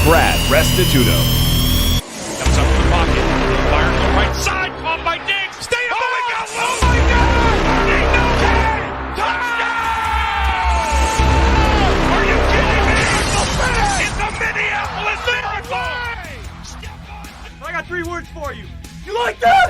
Brad Restituto. Comes up the pocket, fires to the right side, caught by Diggs. Stay up! Oh my God! Oh my God! Touchdown! Are you kidding me? It's the Minneapolis Miracle! I got 3 words for you. You like that?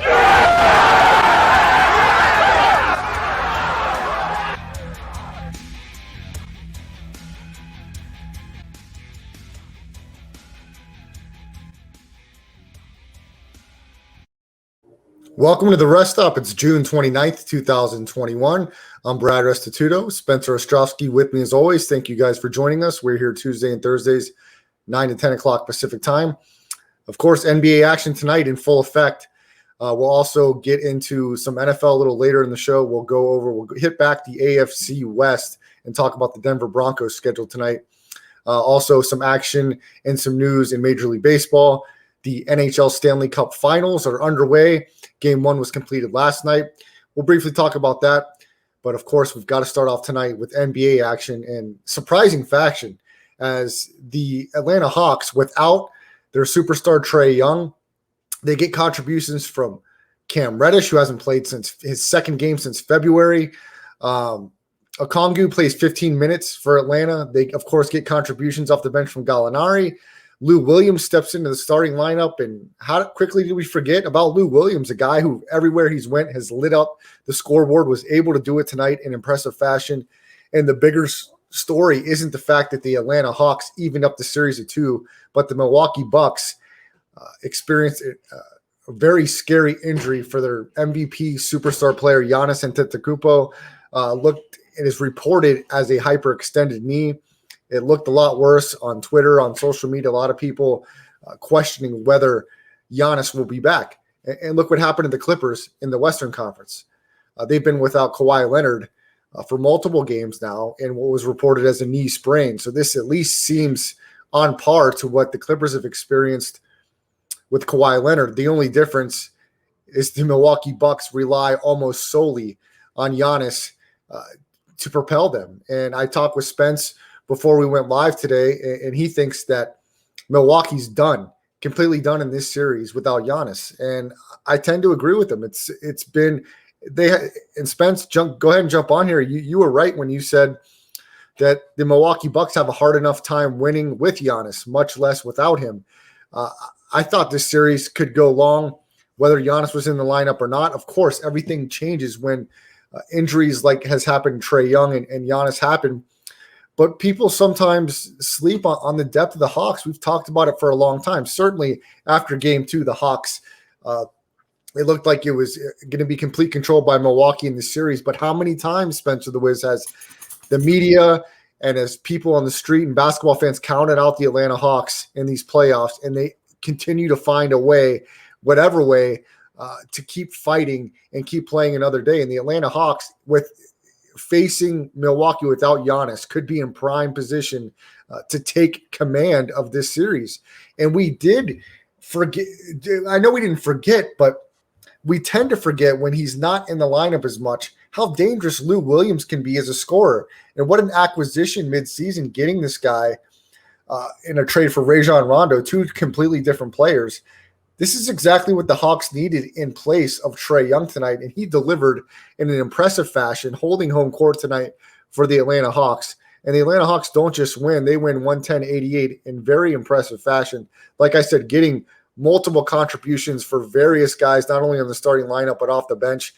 Welcome to the Rest Stop. It's June 29th, 2021. I'm Brad Restituto. Spencer Ostrowski with me as always. Thank you guys for joining us. We're here Tuesday and Thursdays, 9 to 10 o'clock Pacific time. Of course, NBA action tonight in full effect. We'll also get into some NFL a little later in the show. We'll hit back the AFC West and talk about the Denver Broncos schedule tonight. Also some action and some news in Major League Baseball. The NHL Stanley Cup Finals are underway. Game 1 was completed last night. We'll briefly talk about that. But, of course, we've got to start off tonight with NBA action and surprising fashion as the Atlanta Hawks, without their superstar Trae Young, they get contributions from Cam Reddish, who hasn't played since his second game since February. Okongwu plays 15 minutes for Atlanta. They, of course, get contributions off the bench from Gallinari. Lou Williams steps into the starting lineup, and how quickly did we forget about Lou Williams, a guy who everywhere he's went has lit up the scoreboard, was able to do it tonight in impressive fashion. And the bigger story isn't the fact that the Atlanta Hawks evened up the series of 2, but the Milwaukee Bucks experienced a very scary injury for their MVP superstar player, Giannis Antetokounmpo. It is reported as a hyperextended knee. It looked a lot worse on Twitter, on social media. A lot of people questioning whether Giannis will be back. And look what happened to the Clippers in the Western Conference. They've been without Kawhi Leonard for multiple games now in what was reported as a knee sprain. So this at least seems on par to what the Clippers have experienced with Kawhi Leonard. The only difference is the Milwaukee Bucks rely almost solely on Giannis to propel them. And I talked with Spence before we went live today, and he thinks that Milwaukee's completely done in this series without Giannis. And I tend to agree with him. It's been and Spence, go ahead and jump on here. You were right when you said that the Milwaukee Bucks have a hard enough time winning with Giannis, much less without him. I thought this series could go long, whether Giannis was in the lineup or not. Of course, everything changes when injuries like has happened to Trae Young and Giannis happen. But people sometimes sleep on the depth of the Hawks. We've talked about it for a long time. Certainly after Game 2, the Hawks, it looked like it was going to be complete control by Milwaukee in the series. But how many times, Spencer the Wiz, has the media and as people on the street and basketball fans counted out the Atlanta Hawks in these playoffs, and they continue to find a way, whatever way, to keep fighting and keep playing another day. And the Atlanta Hawks, with facing Milwaukee without Giannis, could be in prime position to take command of this series. And we did forget. I know we didn't forget, but we tend to forget when he's not in the lineup as much how dangerous Lou Williams can be as a scorer. And what an acquisition midseason getting this guy in a trade for Rajon Rondo, 2 completely different players. This is exactly what the Hawks needed in place of Trae Young tonight, and he delivered in an impressive fashion, holding home court tonight for the Atlanta Hawks. And the Atlanta Hawks don't just win, they win 110-88 in very impressive fashion. Like I said, getting multiple contributions for various guys, not only on the starting lineup, but off the bench.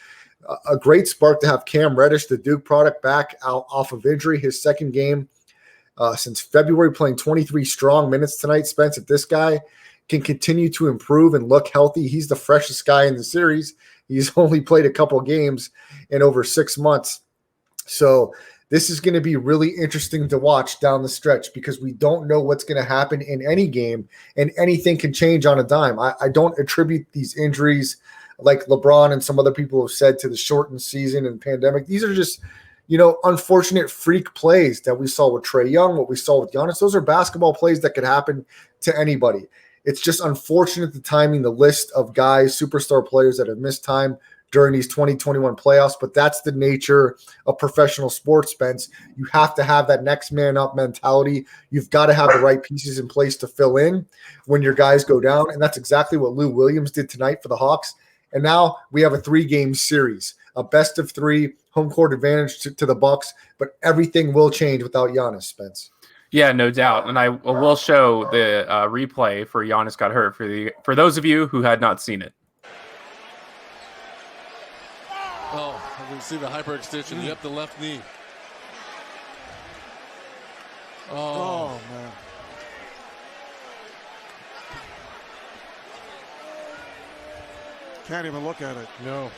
A great spark to have Cam Reddish, the Duke product, back out off of injury, his second game since February, playing 23 strong minutes tonight. Spence, if this guy can continue to improve and look healthy, he's the freshest guy in the series. He's only played a couple games in over 6 months. So this is going to be really interesting to watch down the stretch because we don't know what's going to happen in any game, and anything can change on a dime. I don't attribute these injuries like LeBron and some other people have said to the shortened season and pandemic. These are just, unfortunate freak plays that we saw with Trae Young, what we saw with Giannis. Those are basketball plays that could happen to anybody. It's just unfortunate the timing, the list of guys, superstar players that have missed time during these 2021 playoffs, but that's the nature of professional sports, Spence. You have to have that next man up mentality. You've got to have the right pieces in place to fill in when your guys go down, and that's exactly what Lou Williams did tonight for the Hawks. And now we have a 3-game series, a best of 3, home court advantage to the Bucks, but everything will change without Giannis, Spence. Yeah, no doubt. And I will show the replay for Giannis got hurt for those of you who had not seen it. Oh, I can see the hyperextension. Yep, the left knee. Oh, man. Can't even look at it. No.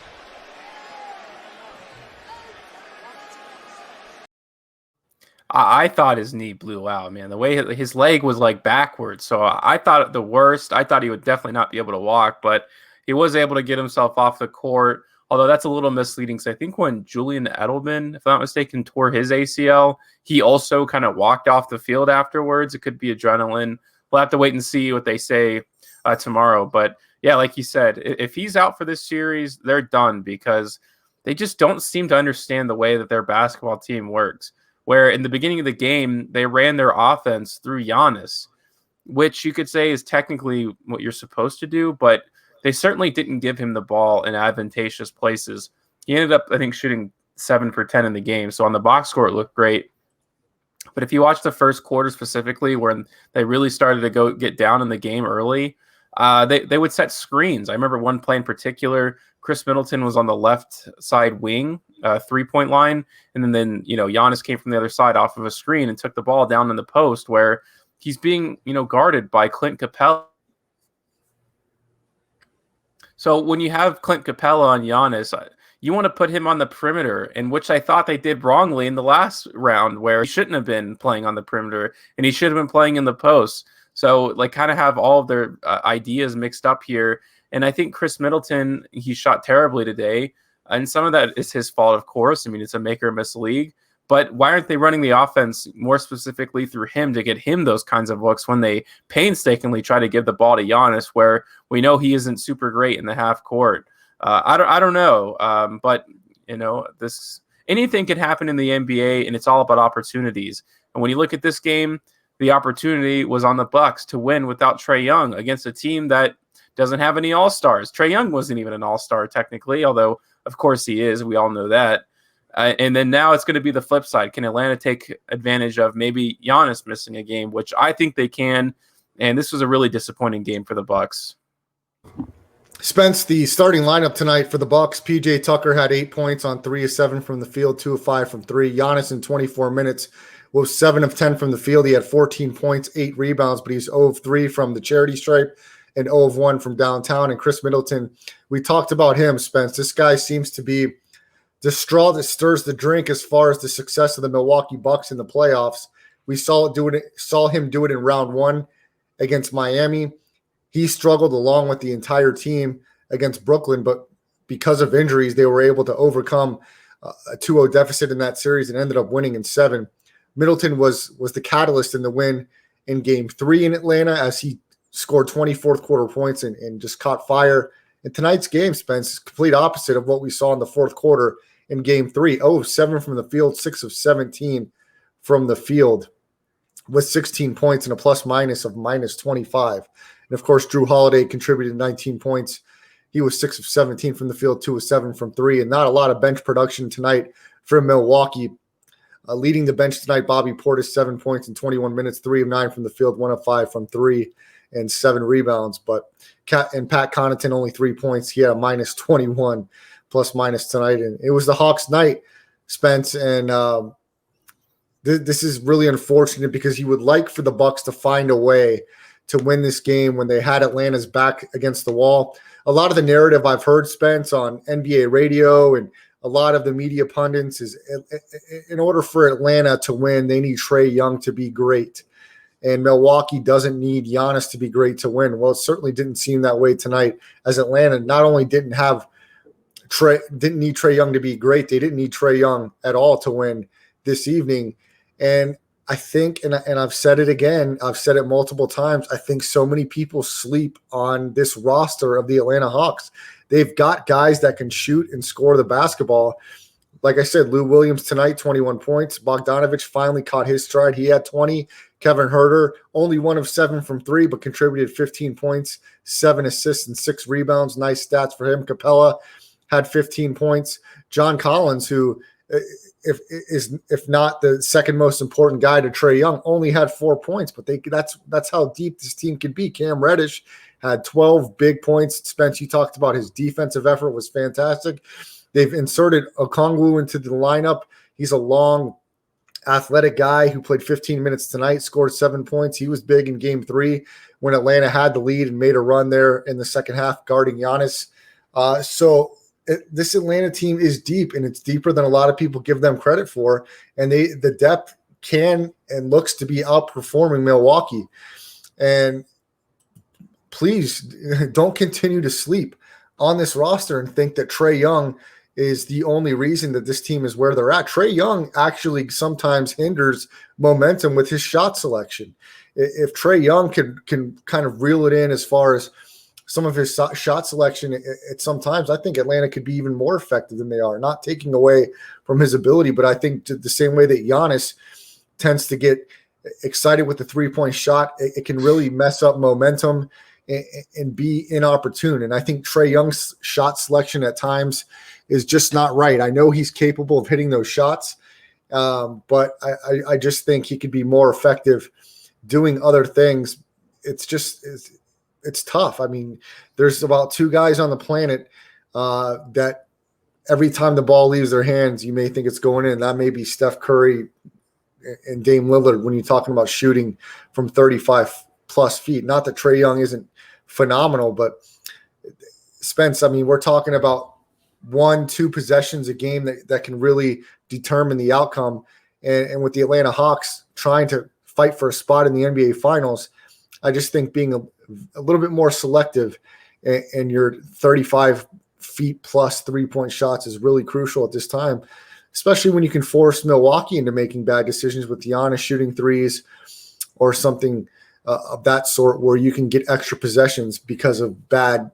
I thought his knee blew out, man. The way his leg was like backwards. So I thought the worst. I thought he would definitely not be able to walk, but he was able to get himself off the court. Although that's a little misleading. So I think when Julian Edelman, if I'm not mistaken, tore his ACL, he also kind of walked off the field afterwards. It could be adrenaline. We'll have to wait and see what they say tomorrow. But yeah, like you said, if he's out for this series, they're done because they just don't seem to understand the way that their basketball team works. Where in the beginning of the game, they ran their offense through Giannis, which you could say is technically what you're supposed to do, but they certainly didn't give him the ball in advantageous places. He ended up, I think, shooting 7 for 10 in the game. So on the box score, it looked great. But if you watch the first quarter specifically, when they really started to get down in the game early, they would set screens. I remember one play in particular, Chris Middleton was on the left side wing, 3-point line, and then Giannis came from the other side off of a screen and took the ball down in the post where he's being guarded by Clint Capella. So when you have Clint Capella on Giannis, you want to put him on the perimeter, in which I thought they did wrongly in the last round, where he shouldn't have been playing on the perimeter and he should have been playing in the post. So kind of have all of their ideas mixed up here. And I think Chris Middleton, he shot terribly today. And some of that is his fault, of course. I mean, it's a make or miss league. But why aren't they running the offense more specifically through him to get him those kinds of looks when they painstakingly try to give the ball to Giannis, where we know he isn't super great in the half court? I don't know. But anything can happen in the NBA, and it's all about opportunities. And when you look at this game, the opportunity was on the Bucks to win without Trae Young against a team that doesn't have any all-stars. Trae Young wasn't even an all-star technically, although of course he is. We all know that. And then now it's going to be the flip side. Can Atlanta take advantage of maybe Giannis missing a game, which I think they can. And this was a really disappointing game for the Bucks. Spence, the starting lineup tonight for the Bucks, PJ Tucker had 8 points on 3 of 7 from the field, 2 of 5 from 3. Giannis in 24 minutes was 7 of 10 from the field. He had 14 points, 8 rebounds, but he's 0 of 3 from the charity stripe and 0 of 1 from downtown. And Chris Middleton, we talked about him, Spence. This guy seems to be the straw that stirs the drink as far as the success of the Milwaukee Bucks in the playoffs. We saw him do it in round 1 against Miami. He struggled along with the entire team against Brooklyn, but because of injuries, they were able to overcome a 2-0 deficit in that series and ended up winning in 7. Middleton was the catalyst in the win in Game 3 in Atlanta, as he scored 20 fourth-quarter points and just caught fire. In tonight's game, Spence, is complete opposite of what we saw in the fourth quarter in Game 3. 0 of 7 from the field, 6 of 17 from the field, with 16 points and a plus-minus of minus 25. And, of course, Drew Holiday contributed 19 points. He was 6 of 17 from the field, 2 of 7 from 3, and not a lot of bench production tonight from Milwaukee. Leading the bench tonight, Bobby Portis, 7 points in 21 minutes, 3 of 9 from the field, 1 of 5 from 3, and 7 rebounds. But Pat Connaughton, only 3 points. He had a minus 21 plus-minus tonight. And it was the Hawks' night, Spence, and this is really unfortunate because you would like for the Bucks to find a way to win this game when they had Atlanta's back against the wall. A lot of the narrative I've heard, Spence, on NBA radio and a lot of the media pundits is in order for Atlanta to win, they need Trae Young to be great. And Milwaukee doesn't need Giannis to be great to win. Well, it certainly didn't seem that way tonight, as Atlanta not only didn't need Trae Young to be great, they didn't need Trae Young at all to win this evening. And I think, and I've said it again, I've said it multiple times, I think so many people sleep on this roster of the Atlanta Hawks. They've got guys that can shoot and score the basketball. Like I said, Lou Williams tonight, 21 points. Bogdanovich finally caught his stride. He had 20. Kevin Huerter, only 1 of 7 from 3, but contributed 15 points, 7 assists, and 6 rebounds. Nice stats for him. Capella had 15 points. John Collins, who if not the second most important guy to Trae Young, only had 4 points, but that's how deep this team can be. Cam Reddish had 12 big points. Spence, you talked about his defensive effort was fantastic. They've inserted Okongwu into the lineup. He's a long, athletic guy who played 15 minutes tonight, scored 7 points. He was big in game 3 when Atlanta had the lead and made a run there in the second half guarding Giannis. This Atlanta team is deep, and it's deeper than a lot of people give them credit for. And the depth can and looks to be outperforming Milwaukee. And please don't continue to sleep on this roster and think that Trae Young is the only reason that this team is where they're at. Trae Young actually sometimes hinders momentum with his shot selection. If Trae Young can kind of reel it in as far as some of his shot selection at sometimes, I think Atlanta could be even more effective than they are, not taking away from his ability. But I think the same way that Giannis tends to get excited with the three-point shot, it can really mess up momentum and be inopportune. And I think Trae Young's shot selection at times is just not right. I know he's capable of hitting those shots, but I just think he could be more effective doing other things. It's tough. I mean, there's about 2 guys on the planet that every time the ball leaves their hands, you may think it's going in. That may be Steph Curry and Dame Lillard when you're talking about shooting from 35-plus feet. Not that Trae Young isn't phenomenal, but Spence, I mean, we're talking about 1-2 possessions a game that can really determine the outcome. And with the Atlanta Hawks trying to fight for a spot in the NBA Finals, I just think being a little bit more selective and your 35 feet plus three-point shots is really crucial at this time, especially when you can force Milwaukee into making bad decisions with Giannis shooting threes or something of that sort, where you can get extra possessions because of bad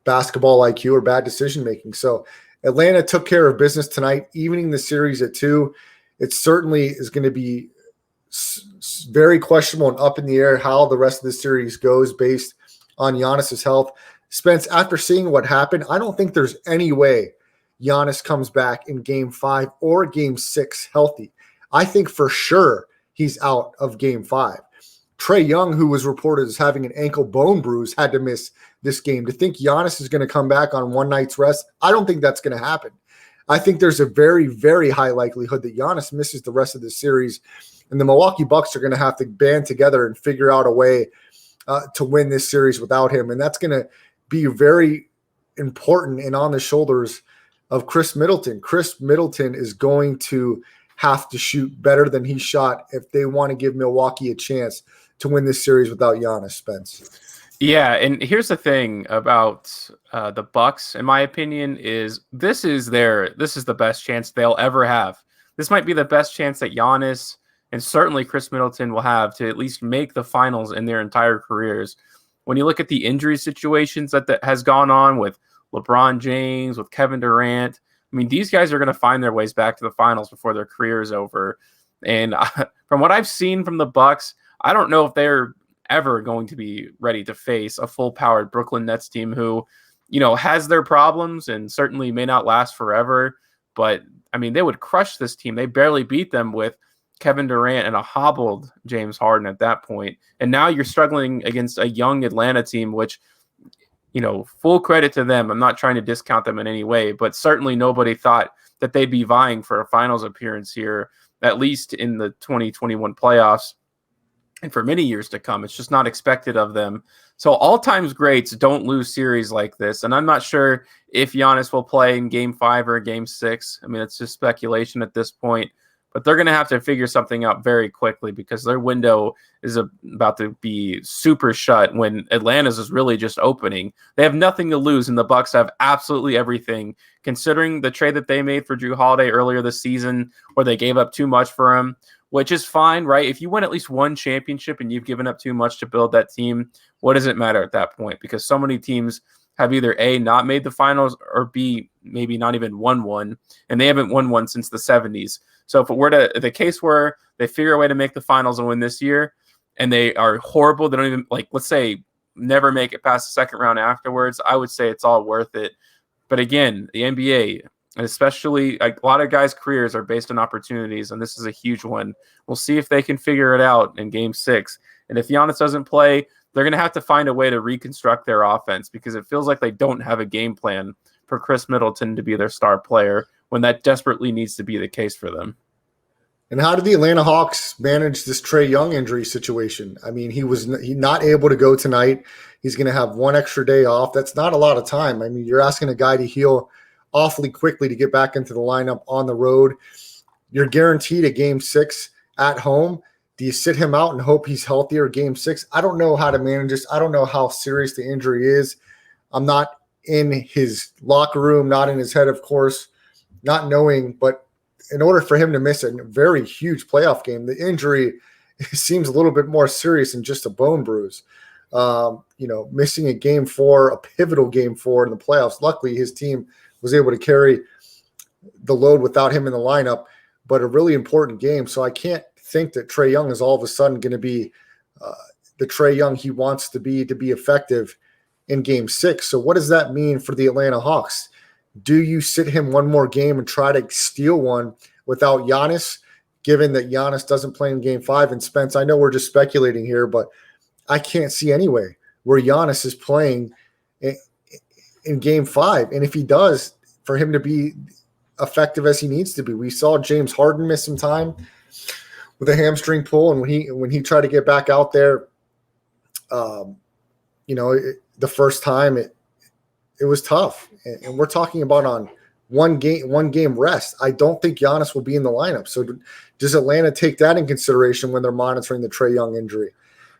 basketball IQ or bad decision-making. So Atlanta took care of business tonight, evening the series at 2. It certainly is going to be very questionable and up in the air how the rest of the series goes based on Giannis's health. Spence, after seeing what happened, I don't think there's any way Giannis comes back in game 5 or game 6 healthy. I think for sure he's out of game 5. Trae Young, who was reported as having an ankle bone bruise, had to miss this game. To think Giannis is going to come back on one night's rest, I don't think that's going to happen. I think there's a very, very high likelihood that Giannis misses the rest of the series, and the Milwaukee Bucks are going to have to band together and figure out a way to win this series without him. And that's going to be very important and on the shoulders of Chris Middleton. Chris Middleton is going to have to shoot better than he shot if they want to give Milwaukee a chance to win this series without Giannis, Spence. Yeah, and here's the thing about the Bucks, in my opinion, is this is the best chance they'll ever have. This might be the best chance that Giannis and certainly Chris Middleton will have to at least make the finals in their entire careers. When you look at the injury situations that has gone on with LeBron James, with Kevin Durant, I mean, these guys are going to find their ways back to the finals before their career is over. And from what I've seen from the Bucks, I don't know if they're ever going to be ready to face a full-powered Brooklyn Nets team who, has their problems and certainly may not last forever. But, I mean, they would crush this team. They barely beat them with Kevin Durant and a hobbled James Harden at that point. And now you're struggling against a young Atlanta team, which, full credit to them. I'm not trying to discount them in any way, but certainly nobody thought that they'd be vying for a finals appearance here, at least in the 2021 playoffs. And for many years to come, it's just not expected of them. So all-time greats don't lose series like this. And I'm not sure if Giannis will play in game 5 or game 6. I mean, it's just speculation at this point. But they're going to have to figure something out very quickly because their window is about to be super shut when Atlanta's is really just opening. They have nothing to lose, and the Bucks have absolutely everything. Considering the trade that they made for Jrue Holiday earlier this season, where they gave up too much for him, which is fine, right? If you win at least one championship and you've given up too much to build that team, what does it matter at that point? Because so many teams have either A, not made the finals, or B, maybe not even won one, and they haven't won one since the 70s. So if it were the case where they figure a way to make the finals and win this year, and they are horrible, they don't even, like, let's say, never make it past the second round afterwards, I would say it's all worth it. But again, the NBA, especially like a lot of guys' careers are based on opportunities, and this is a huge one. We'll see if they can figure it out in Game 6. And if Giannis doesn't play, they're going to have to find a way to reconstruct their offense, because it feels like they don't have a game plan for Chris Middleton to be their star player when that desperately needs to be the case for them. And how did the Atlanta Hawks manage this Trae Young injury situation? I mean, he's not able to go tonight. He's going to have one extra day off. That's not a lot of time. I mean, you're asking a guy to heal awfully quickly to get back into the lineup on the road. You're guaranteed a Game 6 at home. Do you sit him out and hope he's healthier Game 6? I don't know how to manage this. I don't know how serious the injury is. I'm not in his locker room, not in his head, of course, not knowing. But in order for him to miss a very huge playoff game, the injury seems a little bit more serious than just a bone bruise. Missing a Game 4, a pivotal Game 4 in the playoffs. Luckily, his team was able to carry the load without him in the lineup, but a really important game. So I can't think that Trae Young is all of a sudden going to be the Trae Young he wants to be effective in Game 6. So what does that mean for the Atlanta Hawks? Do you sit him one more game and try to steal one without Giannis, given that Giannis doesn't play in Game 5? And Spence, I know we're just speculating here, but I can't see any way where Giannis is playing in Game 5. And if he does, for him to be effective as he needs to be. We saw James Harden miss some time with a hamstring pull, and when he tried to get back out there, the first time it was tough. And we're talking about on one game rest. I don't think Giannis will be in the lineup. So does Atlanta take that in consideration when they're monitoring the Trae Young injury?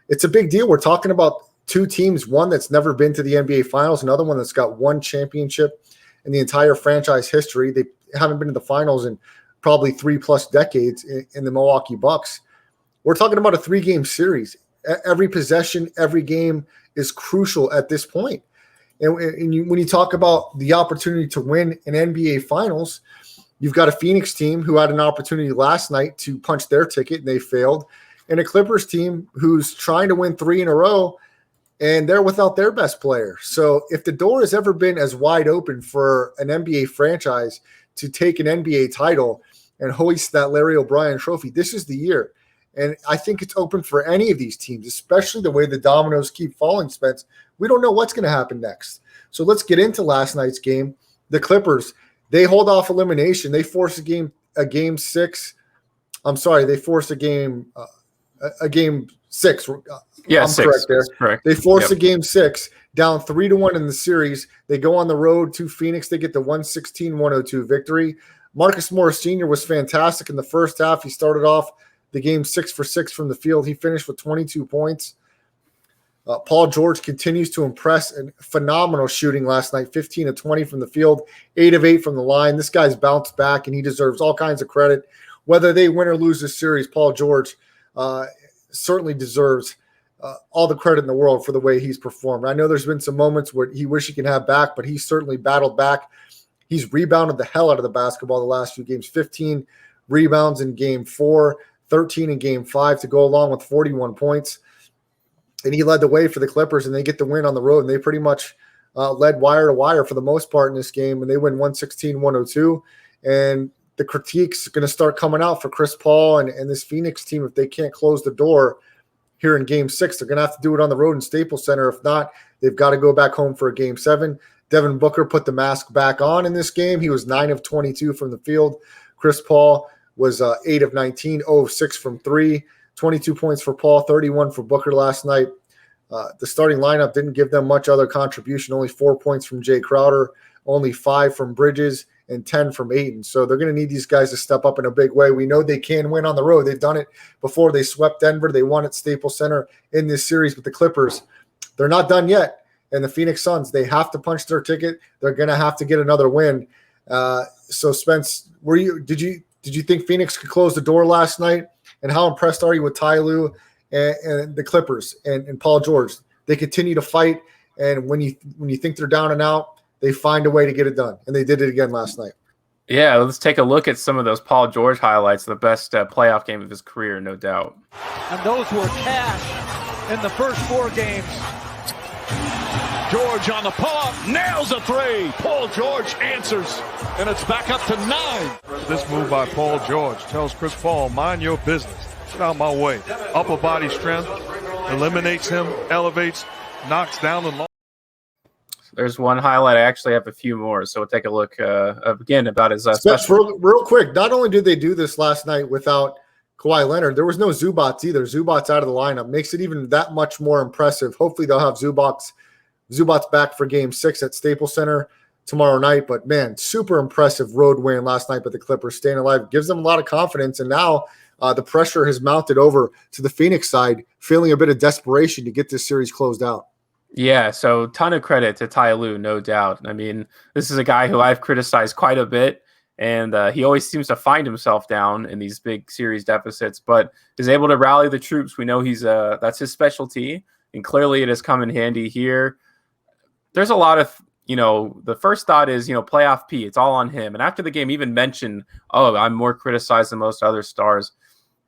It's a big deal. We're talking about two teams, one that's never been to the NBA Finals, another one that's got one championship in the entire franchise history. They haven't been to the finals in probably 3+ decades in the Milwaukee Bucks. We're talking about a 3-game series. Every possession, every game is crucial at this point. And when you talk about the opportunity to win an NBA Finals, you've got a Phoenix team who had an opportunity last night to punch their ticket and they failed, and a Clippers team who's trying to win 3 in a row, and they're without their best player. So if the door has ever been as wide open for an NBA franchise to take an NBA title and hoist that Larry O'Brien trophy, this is the year. And I think it's open for any of these teams, especially the way the dominoes keep falling, Spence. We don't know what's going to happen next. So let's get into last night's game. The Clippers, they hold off elimination. They force a game 6. I'm sorry, they force a game 6. Yeah, I'm 6. correct there. Correct. They force a Game 6, down 3-1 in the series. They go on the road to Phoenix. They get the 116-102 victory. Marcus Morris Sr. was fantastic in the first half. He started off the game 6 for 6 from the field. He finished with 22 points. Paul George continues to impress, and phenomenal shooting last night, 15 of 20 from the field, 8 of 8 from the line. This guy's bounced back, and he deserves all kinds of credit. Whether they win or lose this series, Paul George certainly deserves all the credit in the world for the way he's performed. I know there's been some moments where he wish he can have back, but he's certainly battled back. He's rebounded the hell out of the basketball the last few games, 15 rebounds in Game 4, 13 in Game 5 to go along with 41 points. And he led the way for the Clippers, and they get the win on the road. And they pretty much led wire to wire for the most part in this game, and they win 116-102. And the critique's going to start coming out for Chris Paul and this Phoenix team if they can't close the door here in Game 6. They're going to have to do it on the road in Staples Center. If not, they've got to go back home for a Game 7. Devin Booker put the mask back on in this game. He was 9 of 22 from the field. Chris Paul was 8 of 19, 0 of 6 from 3. 22 points for Paul, 31 for Booker last night. The starting lineup didn't give them much other contribution, only 4 points from Jay Crowder, only 5 from Bridges, and 10 from Ayton. So they're going to need these guys to step up in a big way. We know they can win on the road. They've done it before. They swept Denver. They won at Staples Center in this series with the Clippers. They're not done yet. And the Phoenix Suns, they have to punch their ticket. They're going to have to get another win. So Spence, did you think Phoenix could close the door last night And how impressed are you with Ty Lue and the Clippers and Paul George? They continue to fight, and when you think they're down and out, they find a way to get it done, and they did it again last night. Yeah, let's take a look at some of those Paul George highlights. The best playoff game of his career, no doubt. And those were cash in the first 4 games. George on the pull-up, nails a three. Paul George answers, and it's back up to 9. This move by Paul George tells Chris Paul, mind your business. Get out of my way. Upper body strength, eliminates him, elevates, knocks down the long. There's one highlight. I actually have a few more, so we'll take a look again about his special. Real quick, not only did they do this last night without Kawhi Leonard, there was no Zubats either. Zubats out of the lineup makes it even that much more impressive. Hopefully they'll have Zubats back for Game 6 at Staples Center tomorrow night. But, man, super impressive road win last night by the Clippers, staying alive. Gives them a lot of confidence, and now the pressure has mounted over to the Phoenix side, feeling a bit of desperation to get this series closed out. Yeah, so ton of credit to Ty Lue, no doubt. I mean, this is a guy who I've criticized quite a bit, and he always seems to find himself down in these big series deficits, but is able to rally the troops. We know that's his specialty, and clearly it has come in handy here. There's a lot of, the first thought is, playoff P, it's all on him. And after the game, even mentioned, I'm more criticized than most other stars,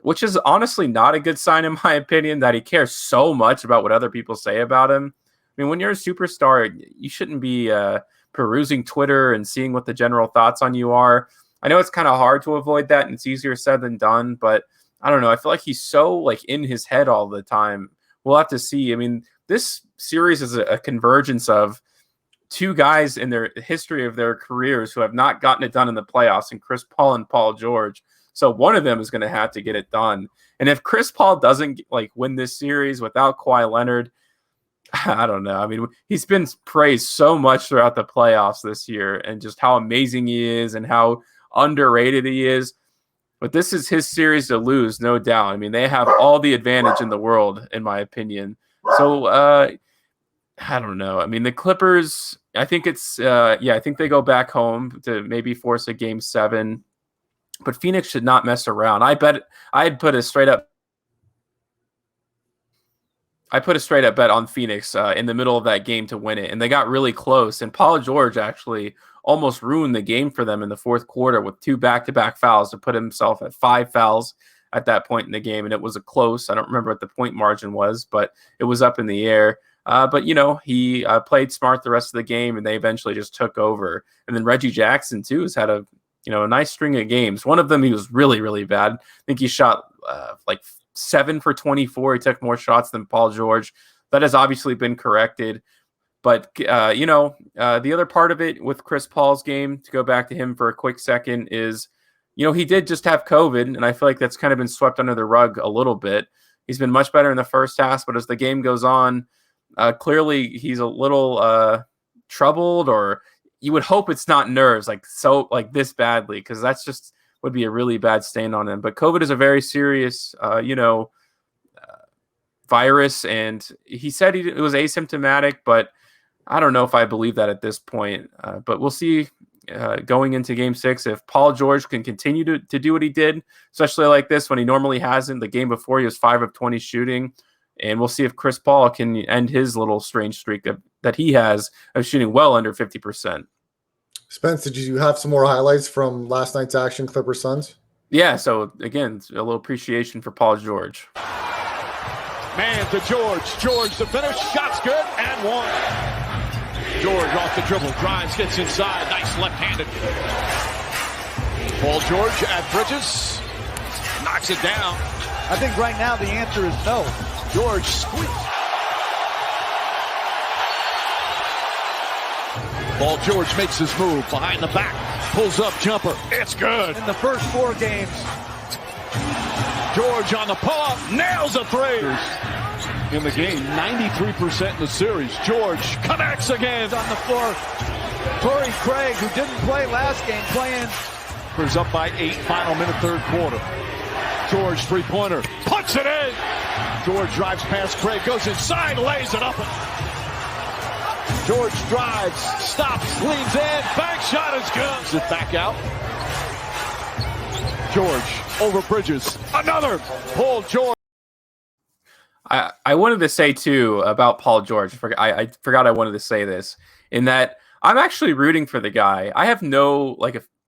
which is honestly not a good sign, in my opinion, that he cares so much about what other people say about him. I mean, when you're a superstar, you shouldn't be perusing Twitter and seeing what the general thoughts on you are. I know it's kind of hard to avoid that, and it's easier said than done, but I don't know. I feel like he's so in his head all the time. We'll have to see. I mean, this series is a convergence of 2 guys in their history of their careers who have not gotten it done in the playoffs, and Chris Paul and Paul George. So one of them is going to have to get it done. And if Chris Paul doesn't win this series without Kawhi Leonard, I don't know. I mean, he's been praised so much throughout the playoffs this year and just how amazing he is and how underrated he is. But this is his series to lose, no doubt. I mean, they have all the advantage in the world, in my opinion. So, I don't know. I mean, the Clippers, I think I think they go back home to maybe force a Game 7. But Phoenix should not mess around. I'd put a straight up bet on Phoenix in the middle of that game to win it, and they got really close. And Paul George actually almost ruined the game for them in the fourth quarter with 2 back-to-back fouls to put himself at 5 fouls at that point in the game, and it was a close. I don't remember what the point margin was, but it was up in the air. But he played smart the rest of the game, and they eventually just took over. And then Reggie Jackson too has had a nice string of games. One of them he was really, really bad. I think he shot 7 for 24. He took more shots than Paul George. That has obviously been corrected. But, the other part of it with Chris Paul's game, to go back to him for a quick second, is, he did just have COVID, and I feel like that's kind of been swept under the rug a little bit. He's been much better in the first half, but as the game goes on, clearly he's a little troubled, or you would hope it's not nerves this badly, because that's just would be a really bad stain on him. But COVID is a very serious, virus, and he said it was asymptomatic, but I don't know if I believe that at this point. But we'll see going into Game 6 if Paul George can continue to do what he did, especially like this when he normally hasn't. The game before, he was 5 of 20 shooting, and we'll see if Chris Paul can end his little strange streak that he has of shooting well under 50%. Spence, did you have some more highlights from last night's action, Clippers Suns? Yeah, so again, a little appreciation for Paul George. Man to George. George the finish. Shot's good and one. George off the dribble. Drives, gets inside. Nice left-handed. Paul George at Bridges. Knocks it down. I think right now the answer is no. George squeaks. Paul George makes his move behind the back. Pulls up jumper. It's good. In the first 4 games. George on the pull-up. Nails a three. In the game, 93% in the series. George connects again. On the floor. Torrey Craig, who didn't play last game, playing. Clippers up by 8, final minute, third quarter. George, three-pointer. Puts it in. George drives past Craig. Goes inside. Lays it up. George drives, stops, leans in, bank shot is good. Is it back out? George over Bridges. Another. Paul George. I wanted to say, too, about Paul George. I forgot I wanted to say this, in that I'm actually rooting for the guy. I have no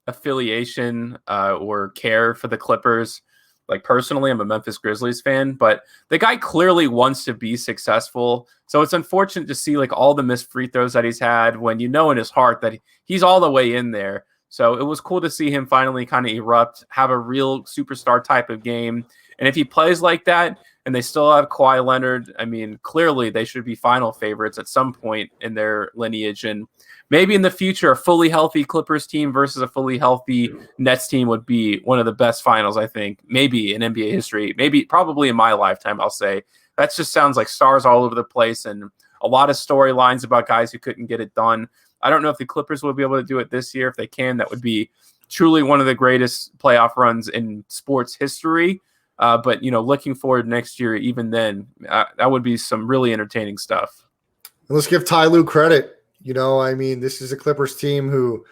affiliation or care for the Clippers. Like, personally, I'm a Memphis Grizzlies fan, but the guy clearly wants to be successful. So it's unfortunate to see like all the missed free throws that he's had when you know in his heart that he's all the way in there. So it was cool to see him finally kind of erupt, have a real superstar type of game. And if he plays like that and they still have Kawhi Leonard, I mean, clearly they should be final favorites at some point in their lineage. And maybe in the future, a fully healthy Clippers team versus a fully healthy Nets team would be one of the best finals, I think, maybe in NBA history, probably in my lifetime, I'll say. That just sounds like stars all over the place and a lot of storylines about guys who couldn't get it done. I don't know if the Clippers will be able to do it this year. If they can, that would be truly one of the greatest playoff runs in sports history. But, looking forward next year, even then, that would be some really entertaining stuff. And let's give Ty Lue credit. This is a Clippers team who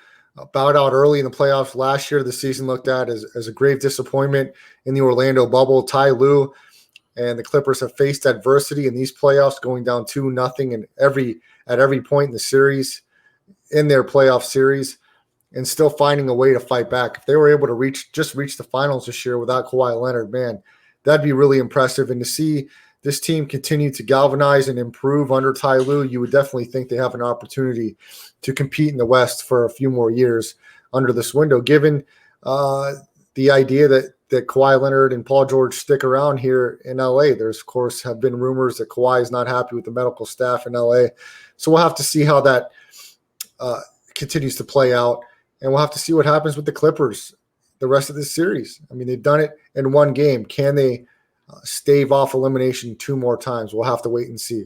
bowed out early in the playoffs last year. The season looked at as a grave disappointment in the Orlando bubble. Ty Lue and the Clippers have faced adversity in these playoffs, going down 2-0 at every point in the series, in their playoff series, and still finding a way to fight back. If they were able to reach the finals this year without Kawhi Leonard, man, that'd be really impressive. And to see this team continue to galvanize and improve under Ty Lue, you would definitely think they have an opportunity to compete in the West for a few more years under this window, given the idea that Kawhi Leonard and Paul George stick around here in L.A. There's, of course, have been rumors that Kawhi is not happy with the medical staff in L.A. So we'll have to see how that continues to play out. And we'll have to see what happens with the Clippers the rest of this series. I mean, they've done it in one game. Can they stave off elimination 2 more times? We'll have to wait and see.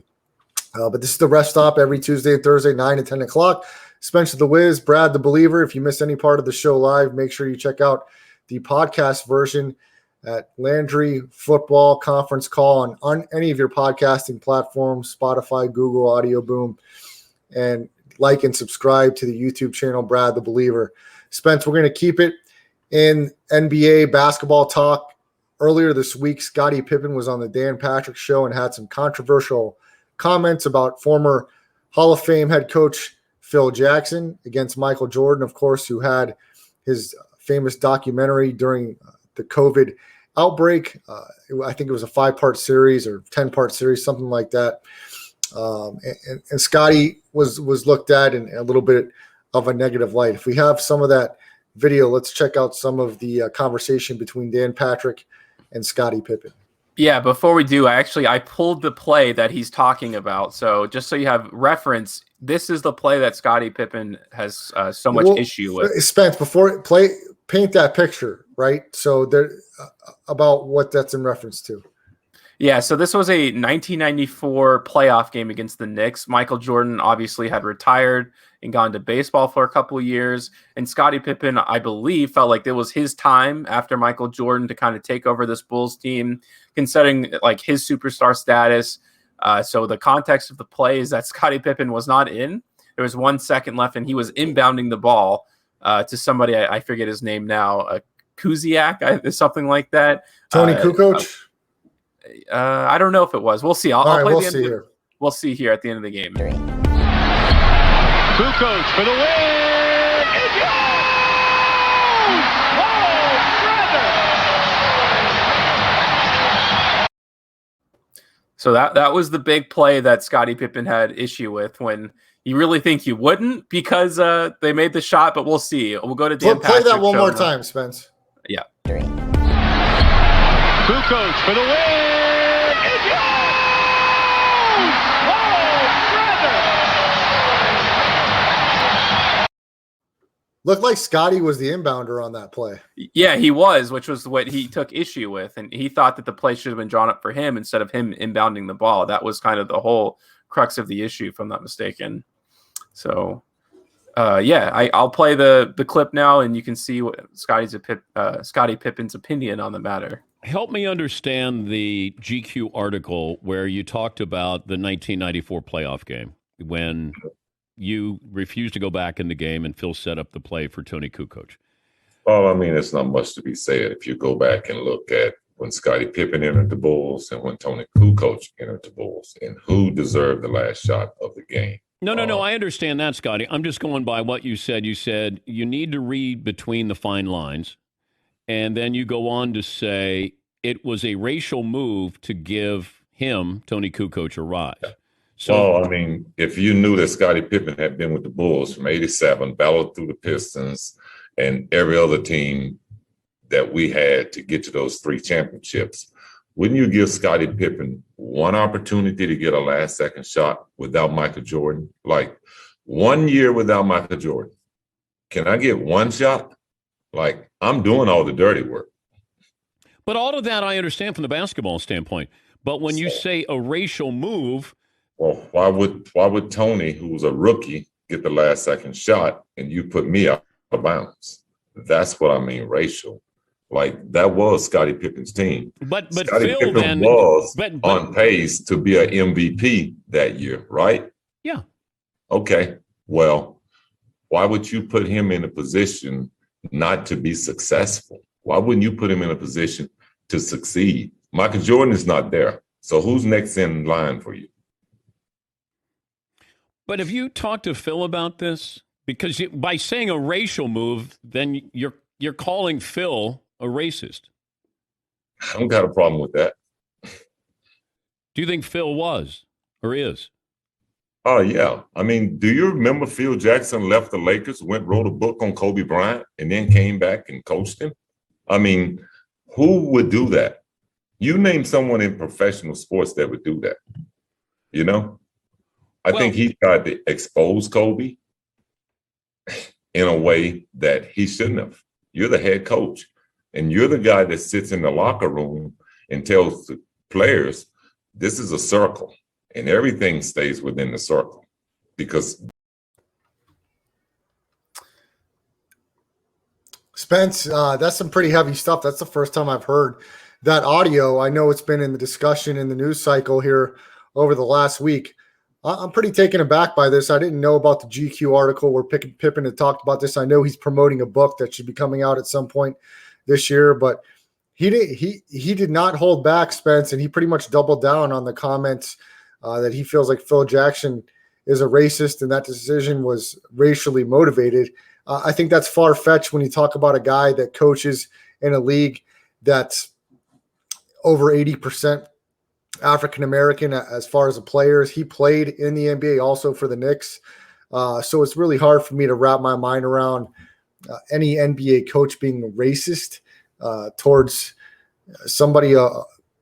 But this is the Rest Stop every Tuesday and Thursday, 9 and 10 o'clock. Spencer the Wiz, Brad the Believer. If you miss any part of the show live, make sure you check out the podcast version at Landry Football Conference Call on any of your podcasting platforms, Spotify, Google, Audio Boom, and like and subscribe to the YouTube channel, Brad the Believer. Spence, we're going to keep it in NBA basketball talk. Earlier this week, Scottie Pippen was on the Dan Patrick Show and had some controversial comments about former Hall of Fame head coach Phil Jackson against Michael Jordan, of course, who had his famous documentary during the COVID outbreak. I think it was a 5-part series or 10-part series, something like that. And Scottie was looked at in a little bit of a negative light. If we have some of that video, let's check out some of the conversation between Dan Patrick and Scottie Pippen. Yeah, before we do, I pulled the play that he's talking about. So just so you have reference, this is the play that Scottie Pippen has so much issue with. Spence, paint that picture, right? So there about what that's in reference to. Yeah, so this was a 1994 playoff game against the Knicks. Michael Jordan obviously had retired and gone to baseball for a couple of years. And Scottie Pippen, I believe, felt like it was his time after Michael Jordan to kind of take over this Bulls team, considering like his superstar status. So the context of the play is that Scottie Pippen was not in. There was 1 second left, and he was inbounding the ball to somebody, I forget his name now, Kuziak, something like that. Tony Kukoc? I don't know if it was. We'll see. I'll play we'll the see end. here. We'll see here at the end of the game. Kukoc for the win. It's yours! So that was the big play that Scottie Pippen had issue with, when you really think you wouldn't, because they made the shot, but we'll see. We'll go to Dan Play that one more now. time, Spence. Yeah. Kukoc for the win. It's yours! Looked like Scottie was the inbounder on that play. Yeah, he was, which was what he took issue with. And he thought that the play should have been drawn up for him instead of him inbounding the ball. That was kind of the whole crux of the issue, if I'm not mistaken. So, I'll play the clip now, and you can see what Scottie Pippen's opinion on the matter. Help me understand the GQ article where you talked about the 1994 playoff game when you refused to go back in the game and Phil set up the play for Tony Kukoc. Well, I mean, it's not much to be said if you go back and look at when Scottie Pippen entered the Bulls and when Tony Kukoc entered the Bulls, and who deserved the last shot of the game. No. I understand that, Scotty. I'm just going by what you said. You said you need to read between the fine lines, and then you go on to say it was a racial move to give him, Tony Kukoc, a rise. Yeah. So, well, I mean, if you knew that Scottie Pippen had been with the Bulls from '87, battled through the Pistons and every other team that we had to get to those 3 championships, wouldn't you give Scottie Pippen one opportunity to get a last-second shot without Michael Jordan? Like 1 year without Michael Jordan. Can I get one shot? Like, I'm doing all the dirty work. but all of that I understand from the basketball standpoint. But when you say a racial move, well, why would Tony, who was a rookie, get the last-second shot and you put me out of bounds? That's what I mean, racial. Like, that was Scottie Pippen's team. But Scottie Phil Pippen then was but, on pace to be an MVP that year, right? Yeah. Okay. Well, why would you put him in a position not to be successful? Why wouldn't you put him in a position to succeed? Michael Jordan is not there. So who's next in line for you? But have you talked to Phil about this? Because by saying a racial move, then you're calling Phil a racist. I don't got a problem with that. Do you think Phil was or is? Oh, yeah. I mean, do you remember Phil Jackson left the Lakers, wrote a book on Kobe Bryant, and then came back and coached him? I mean, who would do that? You name someone in professional sports that would do that. You know? I think he tried to expose Kobe in a way that he shouldn't have. You're the head coach, and you're the guy that sits in the locker room and tells the players, this is a circle, and everything stays within the circle. Because Spence, that's some pretty heavy stuff. That's the first time I've heard that audio. I know it's been in the discussion in the news cycle here over the last week. I'm pretty taken aback by this. I didn't know about the GQ article where Pippen had talked about this. I know he's promoting a book that should be coming out at some point this year, but he did not hold back, Spence, and he pretty much doubled down on the comments that he feels like Phil Jackson is a racist and that decision was racially motivated. I think that's far-fetched when you talk about a guy that coaches in a league that's over 80% African-American as far as the players. He played in the NBA also for the Knicks. So it's really hard for me to wrap my mind around any NBA coach being racist towards somebody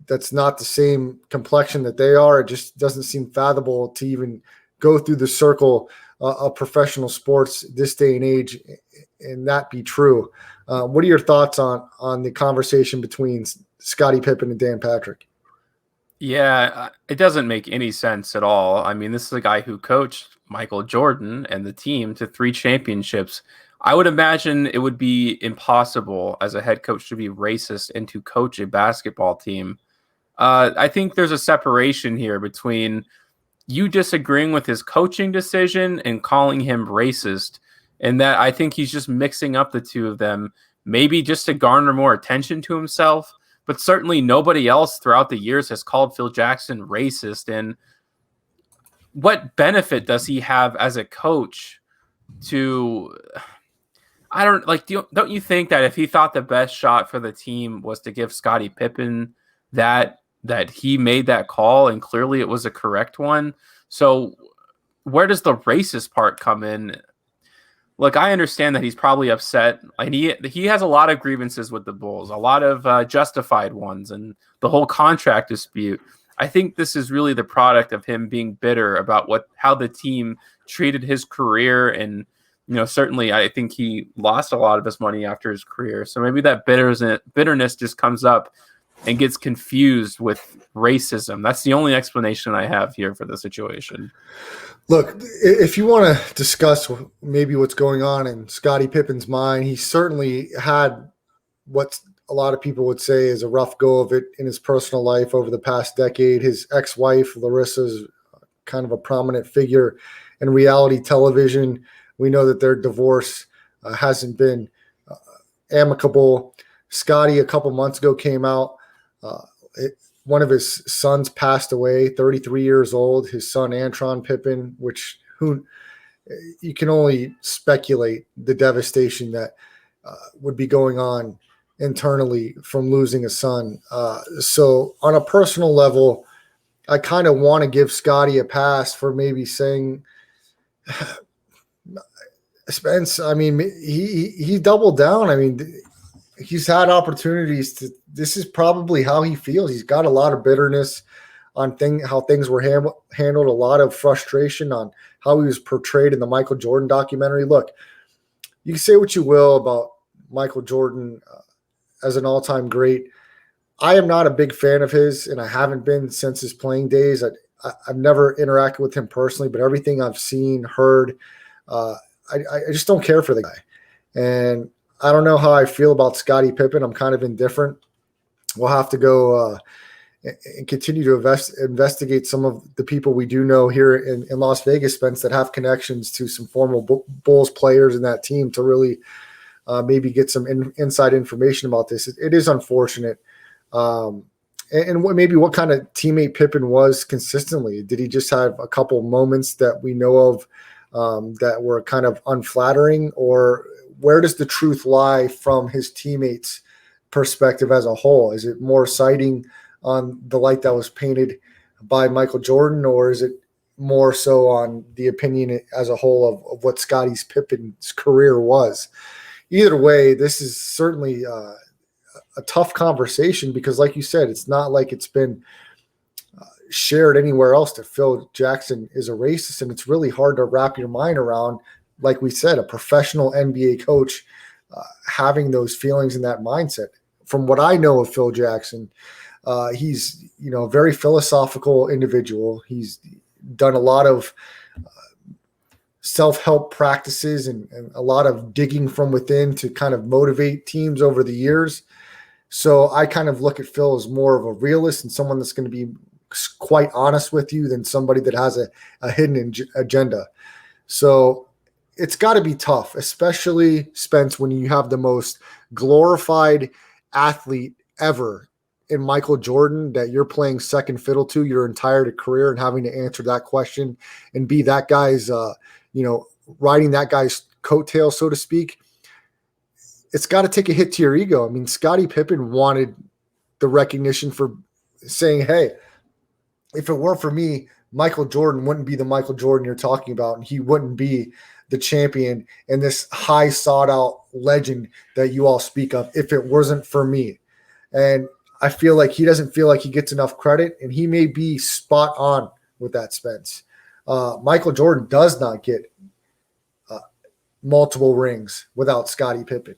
that's not the same complexion that they are. It just doesn't seem fathomable to even go through the circle of professional sports this day and age and that be true. What are your thoughts on the conversation between Scottie Pippen and Dan Patrick? Yeah, it doesn't make any sense at all. I mean, this is a guy who coached Michael Jordan and the team to 3 championships. I would imagine it would be impossible as a head coach to be racist and to coach a basketball team. I think there's a separation here between you disagreeing with his coaching decision and calling him racist, and that I think he's just mixing up the two of them, maybe just to garner more attention to himself. But certainly nobody else throughout the years has called Phil Jackson racist. And what benefit does he have as a coach to, don't you think that if he thought the best shot for the team was to give Scottie Pippen that he made that call and clearly it was a correct one? So where does the racist part come in? Look, I understand that he's probably upset, and he has a lot of grievances with the Bulls, a lot of justified ones, and the whole contract dispute. I think this is really the product of him being bitter about how the team treated his career, and certainly I think he lost a lot of his money after his career. So maybe that bitterness just comes up and gets confused with racism. That's the only explanation I have here for the situation. Look, if you want to discuss maybe what's going on in Scottie Pippen's mind, he certainly had what a lot of people would say is a rough go of it in his personal life over the past decade. His ex-wife, Larissa, is kind of a prominent figure in reality television. We know that their divorce hasn't been amicable. Scottie a couple months ago came out. One of his sons passed away, 33 years old. His son Antron Pippen, which you can only speculate the devastation that would be going on internally from losing a son. So on a personal level, I kind of want to give Scottie a pass for maybe saying, Spence, I mean, he doubled down. I mean, he's had opportunities to. This is probably how he feels. He's got a lot of bitterness on how things were handled, a lot of frustration on how he was portrayed in the Michael Jordan documentary. Look, you can say what you will about Michael Jordan as an all-time great. I am not a big fan of his, and I haven't been since his playing days. I've never interacted with him personally, but everything I've seen, heard, I just don't care for the guy. And I don't know how I feel about Scottie Pippen. I'm kind of indifferent. We'll have to go and continue to investigate some of the people we do know here in Las Vegas, Spence, that have connections to some former Bulls players in that team to really maybe get some inside information about this. It is unfortunate. And maybe what kind of teammate Pippen was consistently. Did he just have a couple moments that we know of that were kind of unflattering, or where does the truth lie from his teammates' perspective as a whole? Is it more citing on the light that was painted by Michael Jordan, or is it more so on the opinion as a whole of what Scottie's Pippen's career was? Either way, this is certainly a tough conversation because, like you said, it's not like it's been shared anywhere else that Phil Jackson is a racist, and it's really hard to wrap your mind around, like we said, a professional NBA coach having those feelings and that mindset. From what I know of Phil Jackson, he's a very philosophical individual. He's done a lot of self-help practices and a lot of digging from within to kind of motivate teams over the years. So I kind of look at Phil as more of a realist and someone that's going to be quite honest with you than somebody that has a hidden agenda. So it's got to be tough, especially, Spence, when you have the most glorified athlete ever in Michael Jordan that you're playing second fiddle to your entire career and having to answer that question and be that guy's, riding that guy's coattail, so to speak. It's got to take a hit to your ego. I mean, Scottie Pippen wanted the recognition for saying, hey, if it weren't for me, Michael Jordan wouldn't be the Michael Jordan you're talking about, and he wouldn't be the champion and this high sought-out legend that you all speak of if it wasn't for me. And I feel like he doesn't feel like he gets enough credit, and he may be spot on with that, Spence. Michael Jordan does not get multiple rings without Scottie Pippen.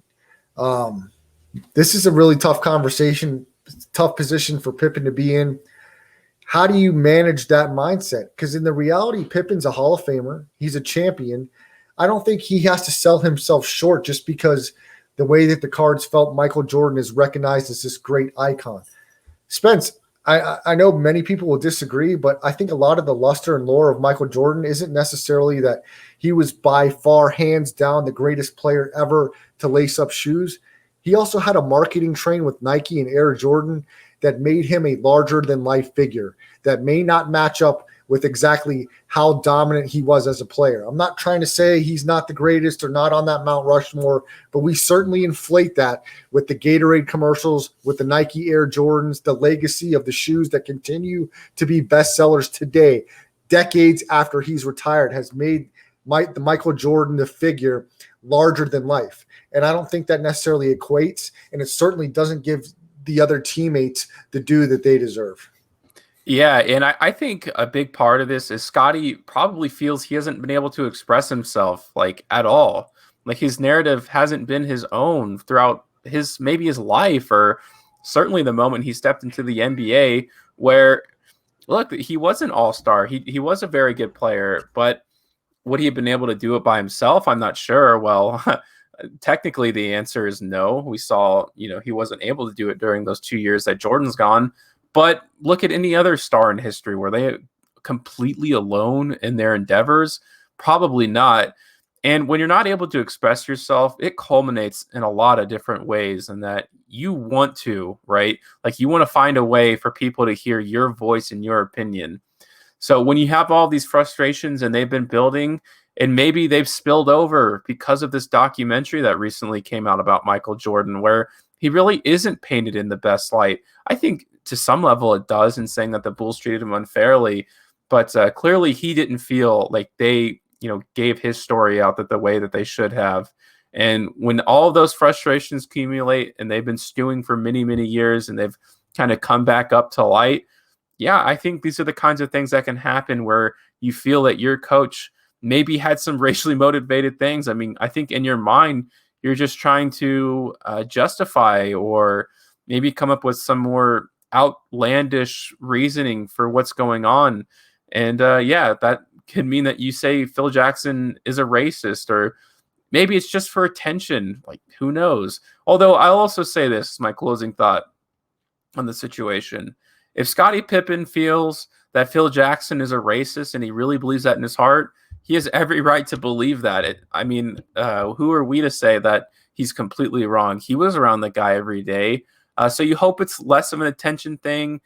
This is a really tough conversation, tough position for Pippen to be in. How do you manage that mindset? Because in the reality, Pippen's a Hall of Famer. He's a champion. I don't think he has to sell himself short just because the way that the cards felt Michael Jordan is recognized as this great icon. Spence, I know many people will disagree, but I think a lot of the luster and lore of Michael Jordan isn't necessarily that he was by far, hands down, the greatest player ever to lace up shoes. He also had a marketing train with Nike and Air Jordan that made him a larger-than-life figure that may not match up with exactly how dominant he was as a player. I'm not trying to say he's not the greatest or not on that Mount Rushmore, but we certainly inflate that with the Gatorade commercials, with the Nike Air Jordans, the legacy of the shoes that continue to be bestsellers today, decades after he's retired, has made the Michael Jordan, the figure, larger than life. And I don't think that necessarily equates, and it certainly doesn't give the other teammates the due that they deserve. Yeah, and I think a big part of this is Scottie probably feels he hasn't been able to express himself like at all. Like his narrative hasn't been his own throughout his life, or certainly the moment he stepped into the NBA, where look, he was an all-star. He was a very good player, but would he have been able to do it by himself? I'm not sure. Well, technically the answer is no. We saw, he wasn't able to do it during those 2 years that Jordan's gone. But look at any other star in history. Were they completely alone in their endeavors? Probably not. And when you're not able to express yourself, it culminates in a lot of different ways, and that you want to, right? Like you want to find a way for people to hear your voice and your opinion. So when you have all these frustrations and they've been building, and maybe they've spilled over because of this documentary that recently came out about Michael Jordan, where he really isn't painted in the best light. I think to some level it does, in saying that the Bulls treated him unfairly, but clearly he didn't feel like they, gave his story out the way that they should have. And when all of those frustrations accumulate and they've been stewing for many, many years and they've kind of come back up to light, yeah, I think these are the kinds of things that can happen where you feel that your coach maybe had some racially motivated things. I mean, I think in your mind, you're just trying to justify or maybe come up with some more outlandish reasoning for what's going on. And that could mean that you say Phil Jackson is a racist, or maybe it's just for attention. Like, who knows? Although I'll also say this, my closing thought on the situation. If Scottie Pippen feels that Phil Jackson is a racist and he really believes that in his heart, he has every right to believe that. Who are we to say that he's completely wrong? He was around the guy every day. So you hope it's less of an attention thing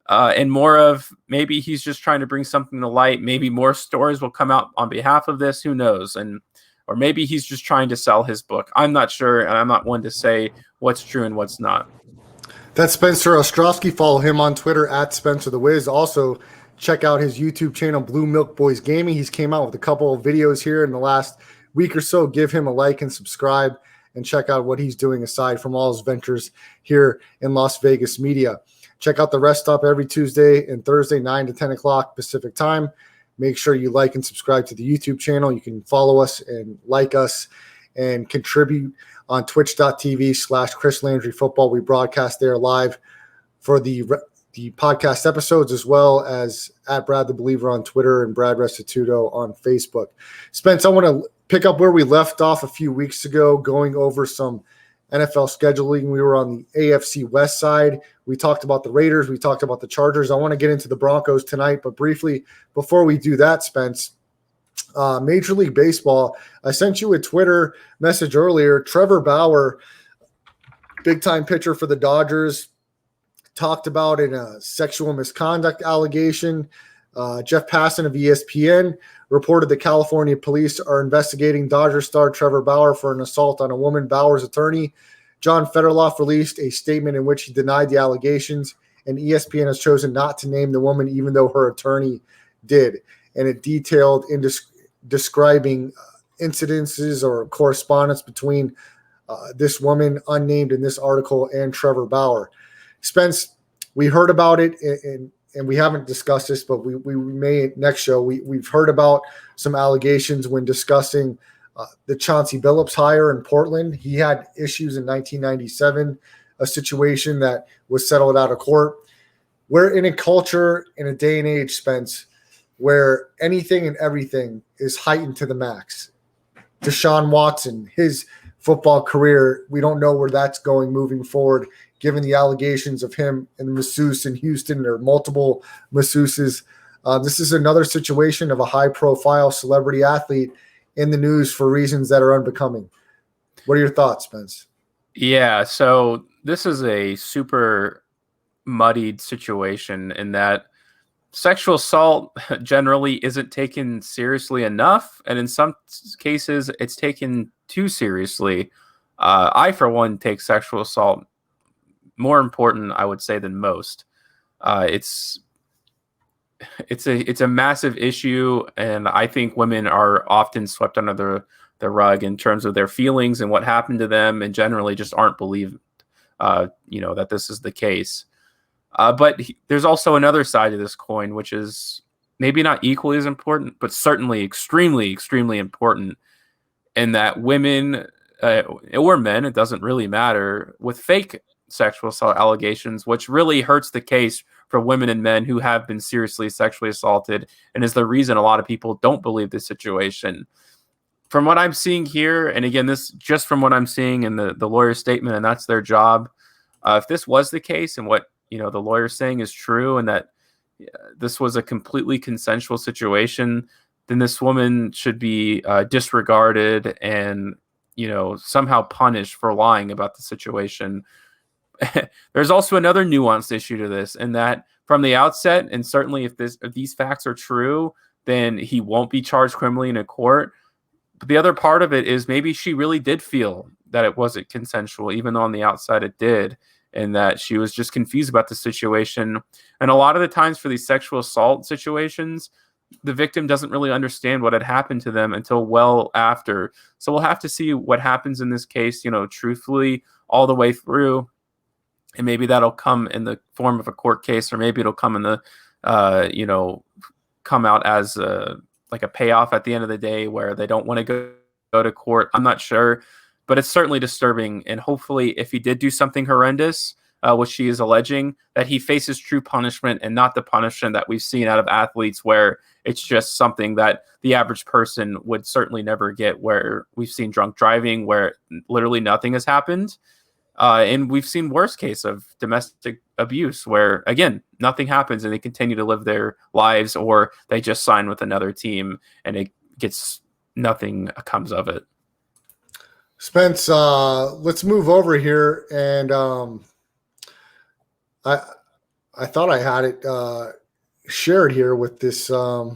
and more of maybe he's just trying to bring something to light. Maybe more stories will come out on behalf of this. Who knows? Or maybe he's just trying to sell his book. I'm not sure, and I'm not one to say what's true and what's not. That's Spencer Ostrowski. Follow him on Twitter at Spencer the Wiz. Also, check out his YouTube channel, Blue Milk Boys Gaming. He's came out with a couple of videos here in the last week or so. Give him a like and subscribe and check out what he's doing aside from all his ventures here in Las Vegas media. Check out the Rest Stop every Tuesday and Thursday, 9 to 10 o'clock Pacific time. Make sure you like and subscribe to the YouTube channel. You can follow us and like us and contribute on twitch.tv/Chris Landry Football. We broadcast there live for the podcast episodes, as well as at Brad the Believer on Twitter and Brad Restituto on Facebook. Spence, I want to pick up where we left off a few weeks ago, going over some NFL scheduling. We were on the AFC West side. We talked about the Raiders. We talked about the Chargers. I want to get into the Broncos tonight, but briefly, before we do that, Spence, Major League Baseball, I sent you a Twitter message earlier. Trevor Bauer, big-time pitcher for the Dodgers, talked about in a sexual misconduct allegation. Jeff Passan of ESPN reported that California police are investigating Dodgers star Trevor Bauer for an assault on a woman. Bauer's attorney, John Federloff, released a statement in which he denied the allegations, and ESPN has chosen not to name the woman, even though her attorney did. And it detailed in describing incidences or correspondence between this woman, unnamed in this article, and Trevor Bauer. Spence, we heard about it, and we haven't discussed this, but we may next show. We've heard about some allegations when discussing the Chauncey Billups hire in Portland. He had issues in 1997, a situation that was settled out of court. We're in a culture, in a day and age, Spence, where anything and everything is heightened to the max. Deshaun Watson, his football career, we don't know where that's going moving forward, given the allegations of him and the masseuse in Houston. There are multiple masseuses. This is another situation of a high-profile celebrity athlete in the news for reasons that are unbecoming. What are your thoughts, Spence? Yeah, so this is a super muddied situation in that sexual assault generally isn't taken seriously enough, and in some cases, it's taken too seriously. I, for one, take sexual assault more important, I would say, than most. It's a massive issue, and I think women are often swept under the rug in terms of their feelings and what happened to them, and generally just aren't believed, that this is the case. But there's also another side of this coin, which is maybe not equally as important, but certainly extremely, extremely important, in that women or men, it doesn't really matter, with fake sexual assault allegations, which really hurts the case for women and men who have been seriously sexually assaulted, and is the reason a lot of people don't believe this situation. From what I'm seeing here, and again, this just from what I'm seeing in the lawyer's statement, and that's their job. If this was the case, and what the lawyer's saying is true, and that this was a completely consensual situation, then this woman should be disregarded and, somehow punished for lying about the situation. There's also another nuanced issue to this, in that from the outset, and certainly if these facts are true, then he won't be charged criminally in a court. But the other part of it is maybe she really did feel that it wasn't consensual, even though on the outside it did, and that she was just confused about the situation. And a lot of the times for these sexual assault situations, the victim doesn't really understand what had happened to them until well after. So we'll have to see what happens in this case, truthfully all the way through. And maybe that'll come in the form of a court case, or maybe it'll come in the, come out as like a payoff at the end of the day where they don't want to go to court. I'm not sure, but it's certainly disturbing. And hopefully if he did do something horrendous, which she is alleging, that he faces true punishment and not the punishment that we've seen out of athletes where it's just something that the average person would certainly never get, where we've seen drunk driving, where literally nothing has happened. And we've seen worst case of domestic abuse where, again, nothing happens and they continue to live their lives, or they just sign with another team and it gets nothing comes of it. Spence, let's move over here. And I thought I had it shared here with this. I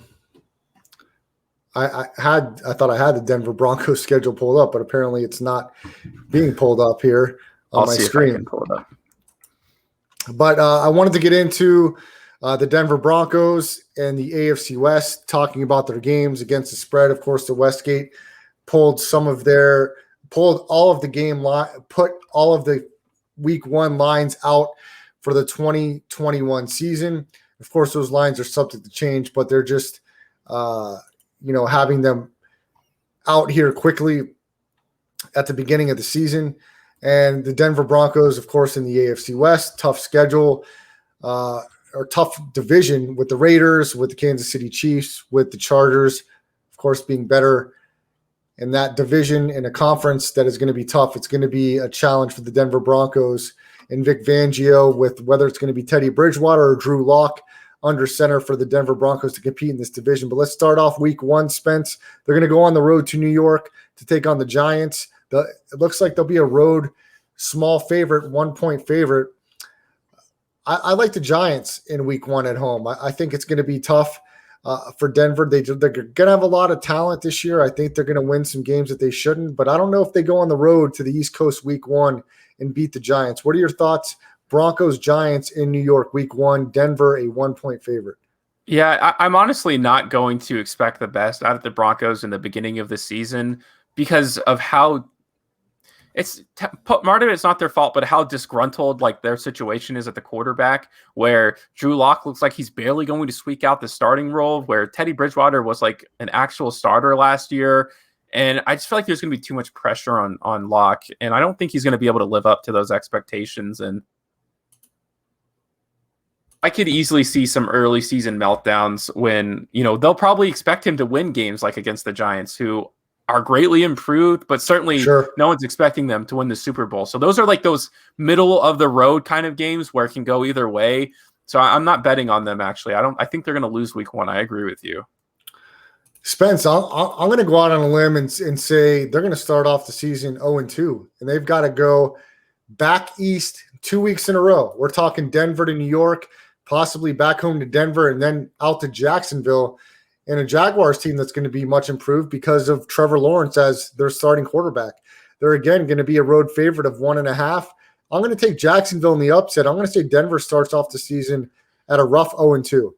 thought I had the Denver Broncos schedule pulled up, but apparently it's not being pulled up here on my screen. If I can pull it up. But I wanted to get into the Denver Broncos and the AFC West, talking about their games against the spread. Of course, the Westgate pulled all of the game put all of the week 1 lines out for the 2021 season. Of course, those lines are subject to change, but they're just, having them out here quickly at the beginning of the season. And the Denver Broncos, of course, in the AFC West, tough schedule, or tough division with the Raiders, with the Kansas City Chiefs, with the Chargers, of course, being better in that division in a conference that is going to be tough. It's going to be a challenge for the Denver Broncos and Vic Fangio, with whether it's going to be Teddy Bridgewater or Drew Lock under center for the Denver Broncos to compete in this division. But let's start off week 1, Spence. They're going to go on the road to New York to take on the Giants. It looks like they'll be a road small favorite, 1-point favorite. I like the Giants in week 1 at home. I think it's going to be tough for Denver. They're going to have a lot of talent this year. I think they're going to win some games that they shouldn't, but I don't know if they go on the road to the East Coast week 1 and beat the Giants. What are your thoughts? Broncos, Giants in New York week 1, Denver a 1-point favorite. Yeah, I'm honestly not going to expect the best out of the Broncos in the beginning of the season because of how part of it's not their fault, but how disgruntled like their situation is at the quarterback, where Drew Lock looks like he's barely going to squeak out the starting role, where Teddy Bridgewater was like an actual starter last year. And I just feel like there's going to be too much pressure on Lock, and I don't think he's going to be able to live up to those expectations. And I could easily see some early season meltdowns when, they'll probably expect him to win games like against the Giants, who are greatly improved, but certainly no one's expecting them to win the Super Bowl. So those are like those middle of the road kind of games where it can go either way. So I'm not betting on them, actually. I think they're going to lose week 1. I agree with you. Spence, I'm going to go out on a limb and say they're going to start off the season 0-2, and they've got to go back east 2 weeks in a row. We're talking Denver to New York, possibly back home to Denver, and then out to Jacksonville, and a Jaguars team that's going to be much improved because of Trevor Lawrence as their starting quarterback. They're, again, going to be a road favorite of 1.5. I'm going to take Jacksonville in the upset. I'm going to say Denver starts off the season at a rough 0-2.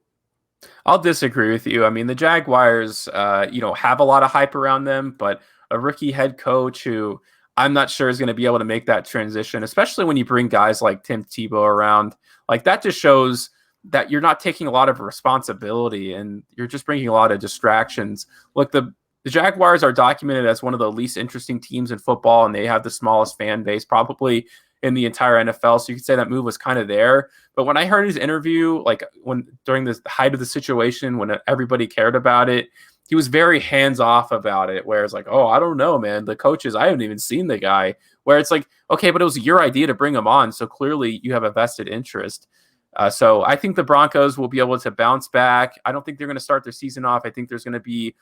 I'll disagree with you. I mean, the Jaguars, have a lot of hype around them, but a rookie head coach who I'm not sure is going to be able to make that transition, especially when you bring guys like Tim Tebow around. Like, that just shows that you're not taking a lot of responsibility and you're just bringing a lot of distractions. Look, the Jaguars are documented as one of the least interesting teams in football, and they have the smallest fan base probably in the entire NFL. So you could say that move was kind of there. But when I heard his interview, like during the height of the situation, when everybody cared about it, he was very hands-off about it, where it's like, oh, I don't know, man. The coaches, I haven't even seen the guy. Where it's like, okay, but it was your idea to bring him on, so clearly you have a vested interest. So I think the Broncos will be able to bounce back. I don't think they're going to start their season off. I think there's going to be,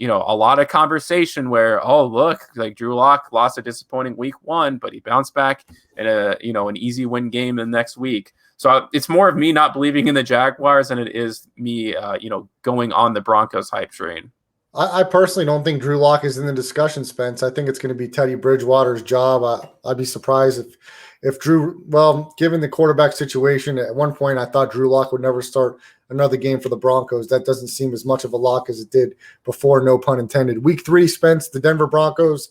a lot of conversation where, oh, look, like Drew Lock lost a disappointing week 1, but he bounced back in an easy win game the next week. So it's more of me not believing in the Jaguars than it is me, going on the Broncos hype train. I personally don't think Drew Lock is in the discussion, Spence. I think it's going to be Teddy Bridgewater's job. I'd be surprised if given the quarterback situation, at one point I thought Drew Lock would never start another game for the Broncos. That doesn't seem as much of a lock as it did before, no pun intended. Week 3, Spence, the Denver Broncos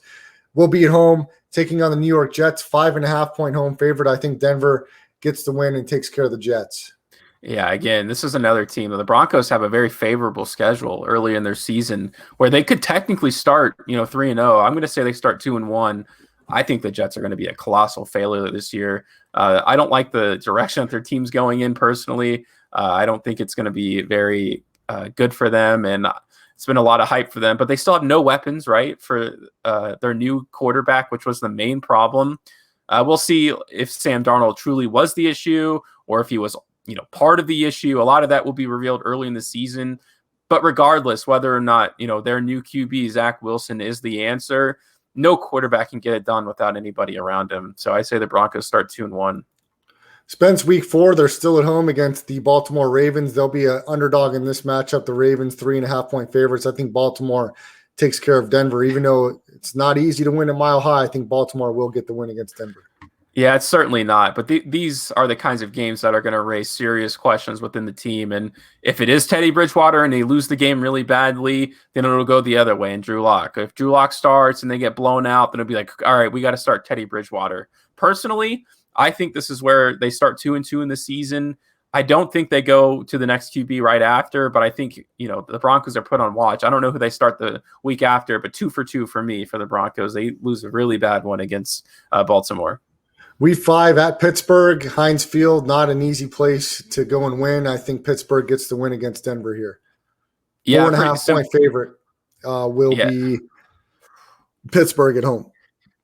will be at home taking on the New York Jets, 5.5-point home favorite. I think Denver gets the win and takes care of the Jets. Yeah, again, this is another team. The Broncos have a very favorable schedule early in their season where they could technically start, 3-0. I'm going to say they start 2-1. I think the Jets are going to be a colossal failure this year. I don't like the direction that their team's going in personally. I don't think it's going to be very good for them, and it's been a lot of hype for them. But they still have no weapons, right, for their new quarterback, which was the main problem. We'll see if Sam Darnold truly was the issue or if he was part of the issue. A lot of that will be revealed early in the season. But regardless, whether or not, their new QB, Zach Wilson, is the answer, no quarterback can get it done without anybody around him. So I say the Broncos start 2-1. Spence, week 4, they're still at home against the Baltimore Ravens. They'll be an underdog in this matchup. The Ravens, 3.5-point favorites. I think Baltimore takes care of Denver. Even though it's not easy to win at Mile High, I think Baltimore will get the win against Denver. Yeah, it's certainly not. But these are the kinds of games that are going to raise serious questions within the team. And if it is Teddy Bridgewater and they lose the game really badly, then it'll go the other way in Drew Lock. If Drew Lock starts and they get blown out, then it'll be like, all right, we got to start Teddy Bridgewater. Personally, I think this is where they start 2-2 in the season. I don't think they go to the next QB right after, but I think, the Broncos are put on watch. I don't know who they start the week after, but 2 for 2 for me for the Broncos. They lose a really bad one against Baltimore. Week 5 at Pittsburgh, Heinz Field, not an easy place to go and win. I think Pittsburgh gets the win against Denver here. Yeah, 4.5-point favorite will be Pittsburgh at home.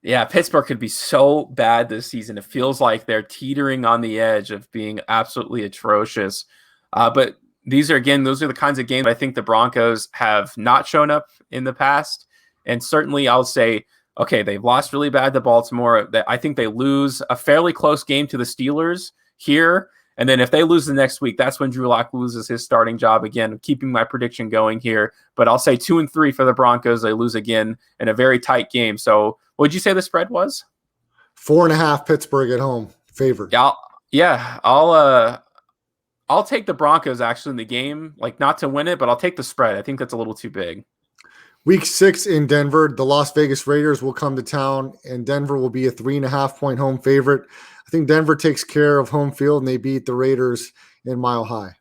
Yeah, Pittsburgh could be so bad this season. It feels like they're teetering on the edge of being absolutely atrocious. But those are the kinds of games I think the Broncos have not shown up in the past. And certainly I'll say, okay, they've lost really bad to Baltimore. I think they lose a fairly close game to the Steelers here. And then if they lose the next week, that's when Drew Lock loses his starting job again. I'm keeping my prediction going here. But I'll say 2-3 for the Broncos. They lose again in a very tight game. So what did you say the spread was? 4.5 Pittsburgh at home, favored. I'll take the Broncos actually in the game, like not to win it, but I'll take the spread. I think that's a little too big. Week 6 in Denver, the Las Vegas Raiders will come to town, and Denver will be a 3.5-point home favorite. I think Denver takes care of home field, and they beat the Raiders in Mile High.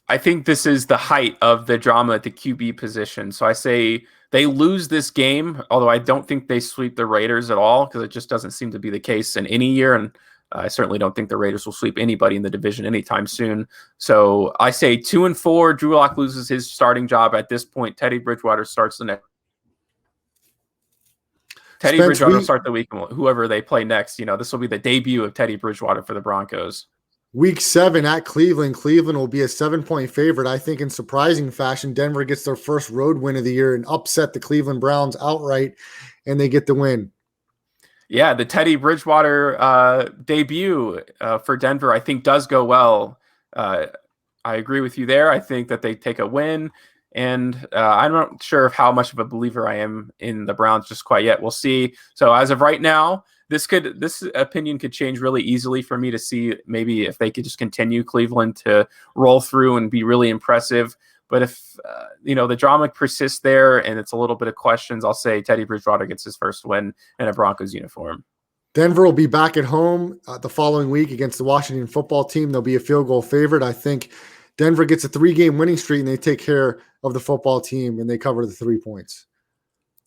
I think this is the height of the drama at the QB position. So I say they lose this game, although I don't think they sweep the Raiders at all because it just doesn't seem to be the case in any year. And I certainly don't think the Raiders will sweep anybody in the division anytime soon. So I say 2-4. Drew Lock loses his starting job at this point. Teddy Bridgewater starts the next. Bridgewater will start the week. Whoever they play next, this will be the debut of Teddy Bridgewater for the Broncos. Week 7 at Cleveland. Cleveland will be a 7-point favorite. I think in surprising fashion, Denver gets their first road win of the year and upset the Cleveland Browns outright, and they get the win. Yeah, the Teddy Bridgewater debut for Denver, I think, does go well. I agree with you there. I think that they take a win, and I'm not sure of how much of a believer I am in the Browns just quite yet. We'll see. So as of right now, this opinion could change really easily for me to see maybe if they could just continue Cleveland to roll through and be really impressive. But if, the drama persists there and it's a little bit of questions, I'll say Teddy Bridgewater gets his first win in a Broncos uniform. Denver will be back at home the following week against the Washington football team. They'll be a field goal favorite. I think Denver gets a 3-game winning streak and they take care of the football team and they cover the 3 points.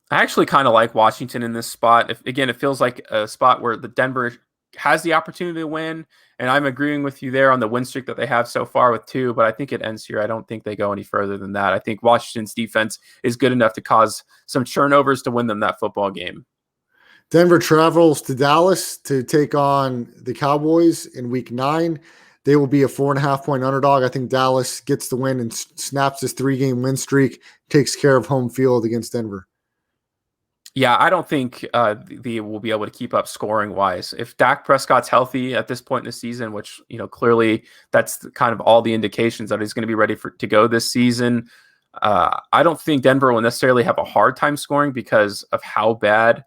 I actually kind of like Washington in this spot. It feels like a spot where the Denver has the opportunity to win, and I'm agreeing with you there on the win streak that they have so far with 2, but I think it ends here. I don't think they go any further than that. I think Washington's defense is good enough to cause some turnovers to win them that football game. Denver travels to Dallas to take on the Cowboys in week 9. They will be a 4.5-point underdog. I think Dallas gets the win and snaps this 3-game win streak, takes care of home field against Denver. Yeah, I don't think they will be able to keep up scoring wise. If Dak Prescott's healthy at this point in the season, which, clearly that's kind of all the indications that he's going to be ready to go this season. I don't think Denver will necessarily have a hard time scoring because of how bad,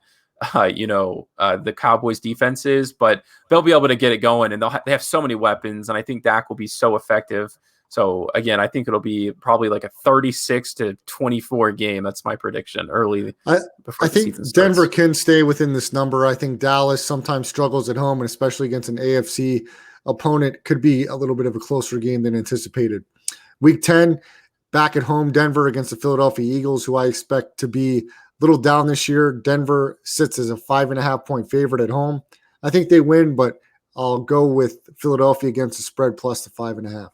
the Cowboys defense is, but they'll be able to get it going, and they have so many weapons, and I think Dak will be so effective. So again, I think it'll be probably like a 36-24 game. That's my prediction early. I think Denver can stay within this number. I think Dallas sometimes struggles at home, and especially against an AFC opponent, could be a little bit of a closer game than anticipated. Week 10, back at home, Denver against the Philadelphia Eagles, who I expect to be a little down this year. Denver sits as a 5.5-point favorite at home. I think they win, but I'll go with Philadelphia against the spread plus the 5.5.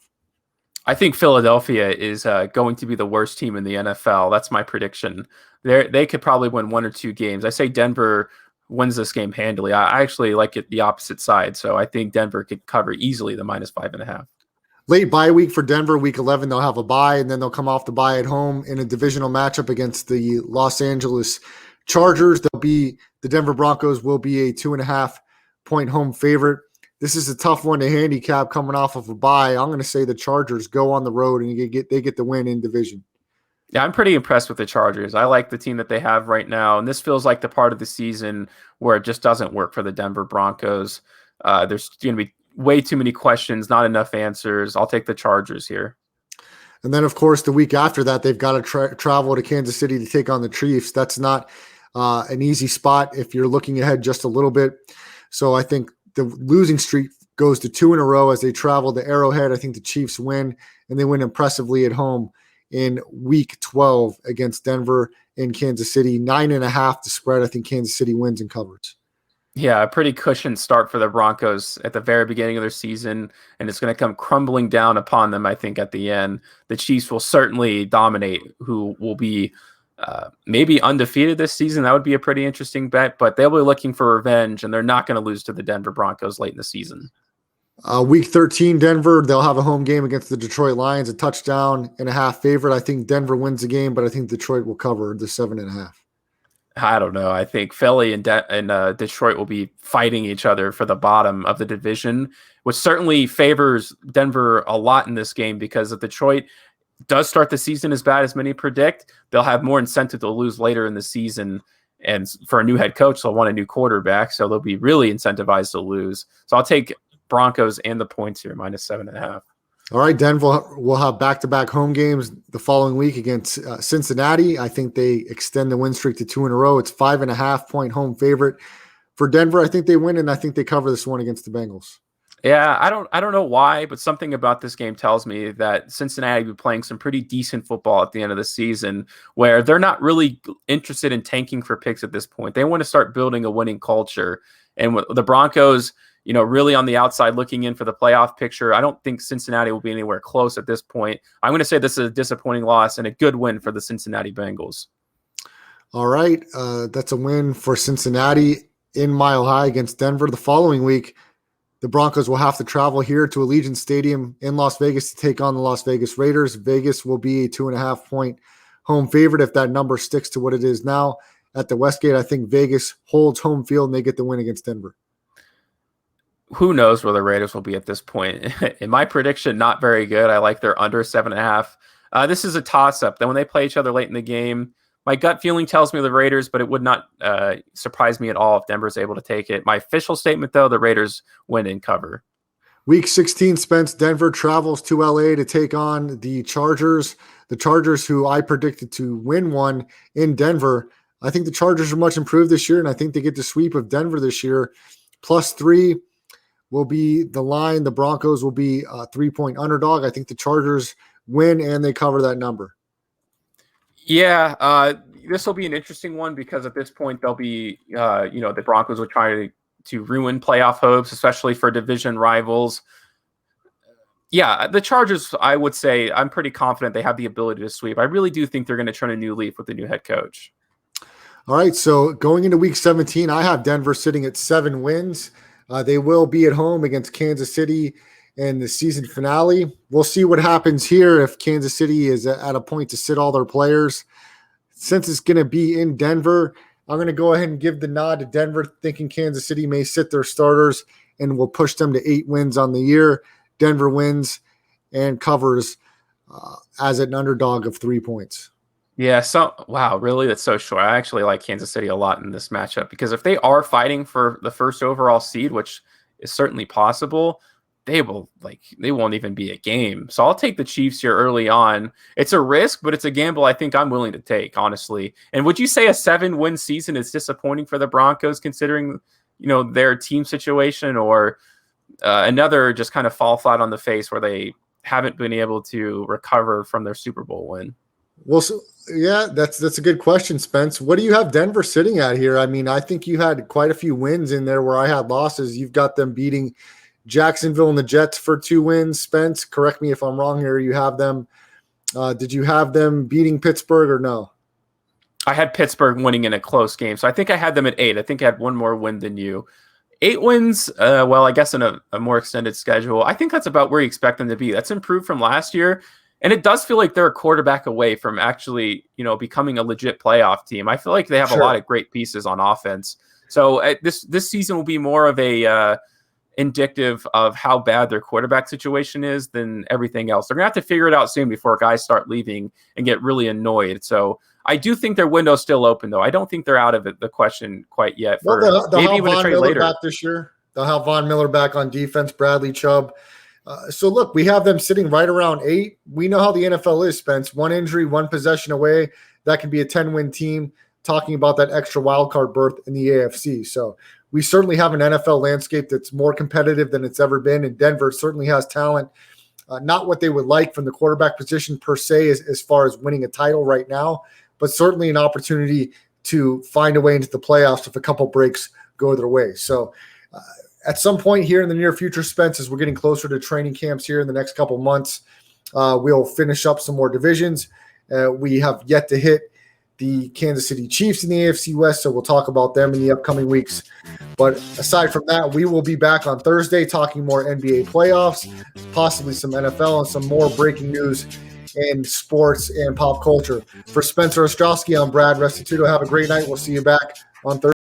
I think Philadelphia is going to be the worst team in the NFL. That's my prediction. They could probably win 1 or 2 games. I say Denver wins this game handily. I actually like it the opposite side, so I think Denver could cover easily the -5.5. Late bye week for Denver, week 11, they'll have a bye, and then they'll come off the bye at home in a divisional matchup against the Los Angeles Chargers. The Denver Broncos will be a 2.5-point home favorite. This is a tough one to handicap coming off of a bye. I'm going to say the Chargers go on the road and they get the win in division. Yeah, I'm pretty impressed with the Chargers. I like the team that they have right now, and this feels like the part of the season where it just doesn't work for the Denver Broncos. There's going to be way too many questions, not enough answers. I'll take the Chargers here. And then, of course, the week after that, they've got to travel to Kansas City to take on the Chiefs. That's not an easy spot if you're looking ahead just a little bit. So I think the losing streak goes to 2 in a row as they travel to Arrowhead. I think the Chiefs win, and they win impressively at home in week 12 against Denver in Kansas City. 9.5 to spread. I think Kansas City wins and covers. Yeah, a pretty cushioned start for the Broncos at the very beginning of their season, and it's going to come crumbling down upon them, I think, at the end. The Chiefs will certainly dominate, who will be maybe undefeated this season. That would be a pretty interesting bet, but they'll be looking for revenge, and they're not going to lose to the Denver Broncos late in the season. Week 13, Denver, they'll have a home game against the Detroit Lions, a 1.5-touchdown favorite. I think Denver wins the game, but I think Detroit will cover the 7.5. I don't know. I think Philly and Detroit will be fighting each other for the bottom of the division, which certainly favors Denver a lot in this game because if Detroit does start the season as bad as many predict, they'll have more incentive to lose later in the season. And for a new head coach, they'll want a new quarterback, so they'll be really incentivized to lose. So I'll take Broncos and the points here, -7.5. All right, Denver will have back-to-back home games the following week against Cincinnati. I think they extend the win streak to 2 in a row. It's 5.5-point home favorite for Denver. I think they win, and I think they cover this one against the Bengals. Yeah, I don't know why, but something about this game tells me that Cincinnati will be playing some pretty decent football at the end of the season where they're not really interested in tanking for picks at this point. They want to start building a winning culture. And with the Broncos, really on the outside looking in for the playoff picture, I don't think Cincinnati will be anywhere close at this point. I'm going to say this is a disappointing loss and a good win for the Cincinnati Bengals. All right, that's a win for Cincinnati in Mile High against Denver. The following week, the Broncos will have to travel here to Allegiant Stadium in Las Vegas to take on the Las Vegas Raiders. Vegas will be a 2.5-point home favorite if that number sticks to what it is now at the Westgate. I think Vegas holds home field and they get the win against Denver. Who knows where the Raiders will be at this point? In my prediction, not very good. I like their under 7.5. This is a toss-up. Then when they play each other late in the game, my gut feeling tells me the Raiders, but it would not surprise me at all if Denver's able to take it. My official statement, though, the Raiders win and cover. Week 16, Spence, Denver travels to L.A. to take on the Chargers. The Chargers, who I predicted to win one in Denver. I think the Chargers are much improved this year, and I think they get the sweep of Denver this year. +3 will be the line. The Broncos will be a 3-point underdog. I think the Chargers win, and they cover that number. Yeah, this will be an interesting one because at this point they'll be, the Broncos will try to ruin playoff hopes, especially for division rivals. Yeah, the Chargers, I would say, I'm pretty confident they have the ability to sweep. I really do think they're going to turn a new leaf with the new head coach. All right, so going into week 17, I have Denver sitting at 7 wins. They will be at home against Kansas City and the season finale. We'll see what happens here if Kansas City is at a point to sit all their players. Since it's going to be in Denver, I'm going to go ahead and give the nod to Denver, thinking Kansas City may sit their starters and will push them to 8 wins on the year. Denver wins and covers as an underdog of 3 points. Yeah, wow, really? That's so short. I actually like Kansas City a lot in this matchup because if they are fighting for the first overall seed, which is certainly possible, they won't even be a game. So I'll take the Chiefs here early on. It's a risk, but it's a gamble I think I'm willing to take, honestly. And would you say a 7-win season is disappointing for the Broncos considering, their team situation, or another just kind of fall flat on the face where they haven't been able to recover from their Super Bowl win? Well, yeah, that's a good question, Spence. What do you have Denver sitting at here? I mean, I think you had quite a few wins in there where I had losses. You've got them beating Jacksonville and the Jets for 2 wins. Spence, correct me if I'm wrong here. You have them. Did you have them beating Pittsburgh or no? I had Pittsburgh winning in a close game, so I think I had them at 8. I think I had one more win than you. 8 wins, I guess in a more extended schedule. I think that's about where you expect them to be. That's improved from last year. And it does feel like they're a quarterback away from actually, becoming a legit playoff team. I feel like they have a lot of great pieces on offense. So this season will be more of a indicative of how bad their quarterback situation is than everything else. They're going to have to figure it out soon before guys start leaving and get really annoyed. So I do think their window's still open, though. I don't think they're out of the question quite yet. They'll maybe have even a Von trade Miller later back this year. They'll have Von Miller back on defense, Bradley Chubb. So look, we have them sitting right around 8. We know how the NFL is, Spence. 1 injury, 1 possession away. That can be a 10-win team, talking about that extra wild card berth in the AFC. So we certainly have an NFL landscape that's more competitive than it's ever been, and Denver certainly has talent. Not what they would like from the quarterback position per se as far as winning a title right now, but certainly an opportunity to find a way into the playoffs if a couple breaks go their way. So at some point here in the near future, Spence, as we're getting closer to training camps here in the next couple months, we'll finish up some more divisions. We have yet to hit the Kansas City Chiefs in the AFC West, so we'll talk about them in the upcoming weeks. But aside from that, we will be back on Thursday talking more NBA playoffs, possibly some NFL, and some more breaking news in sports and pop culture. For Spencer Ostrowski, I'm Brad Restituto. Have a great night. We'll see you back on Thursday.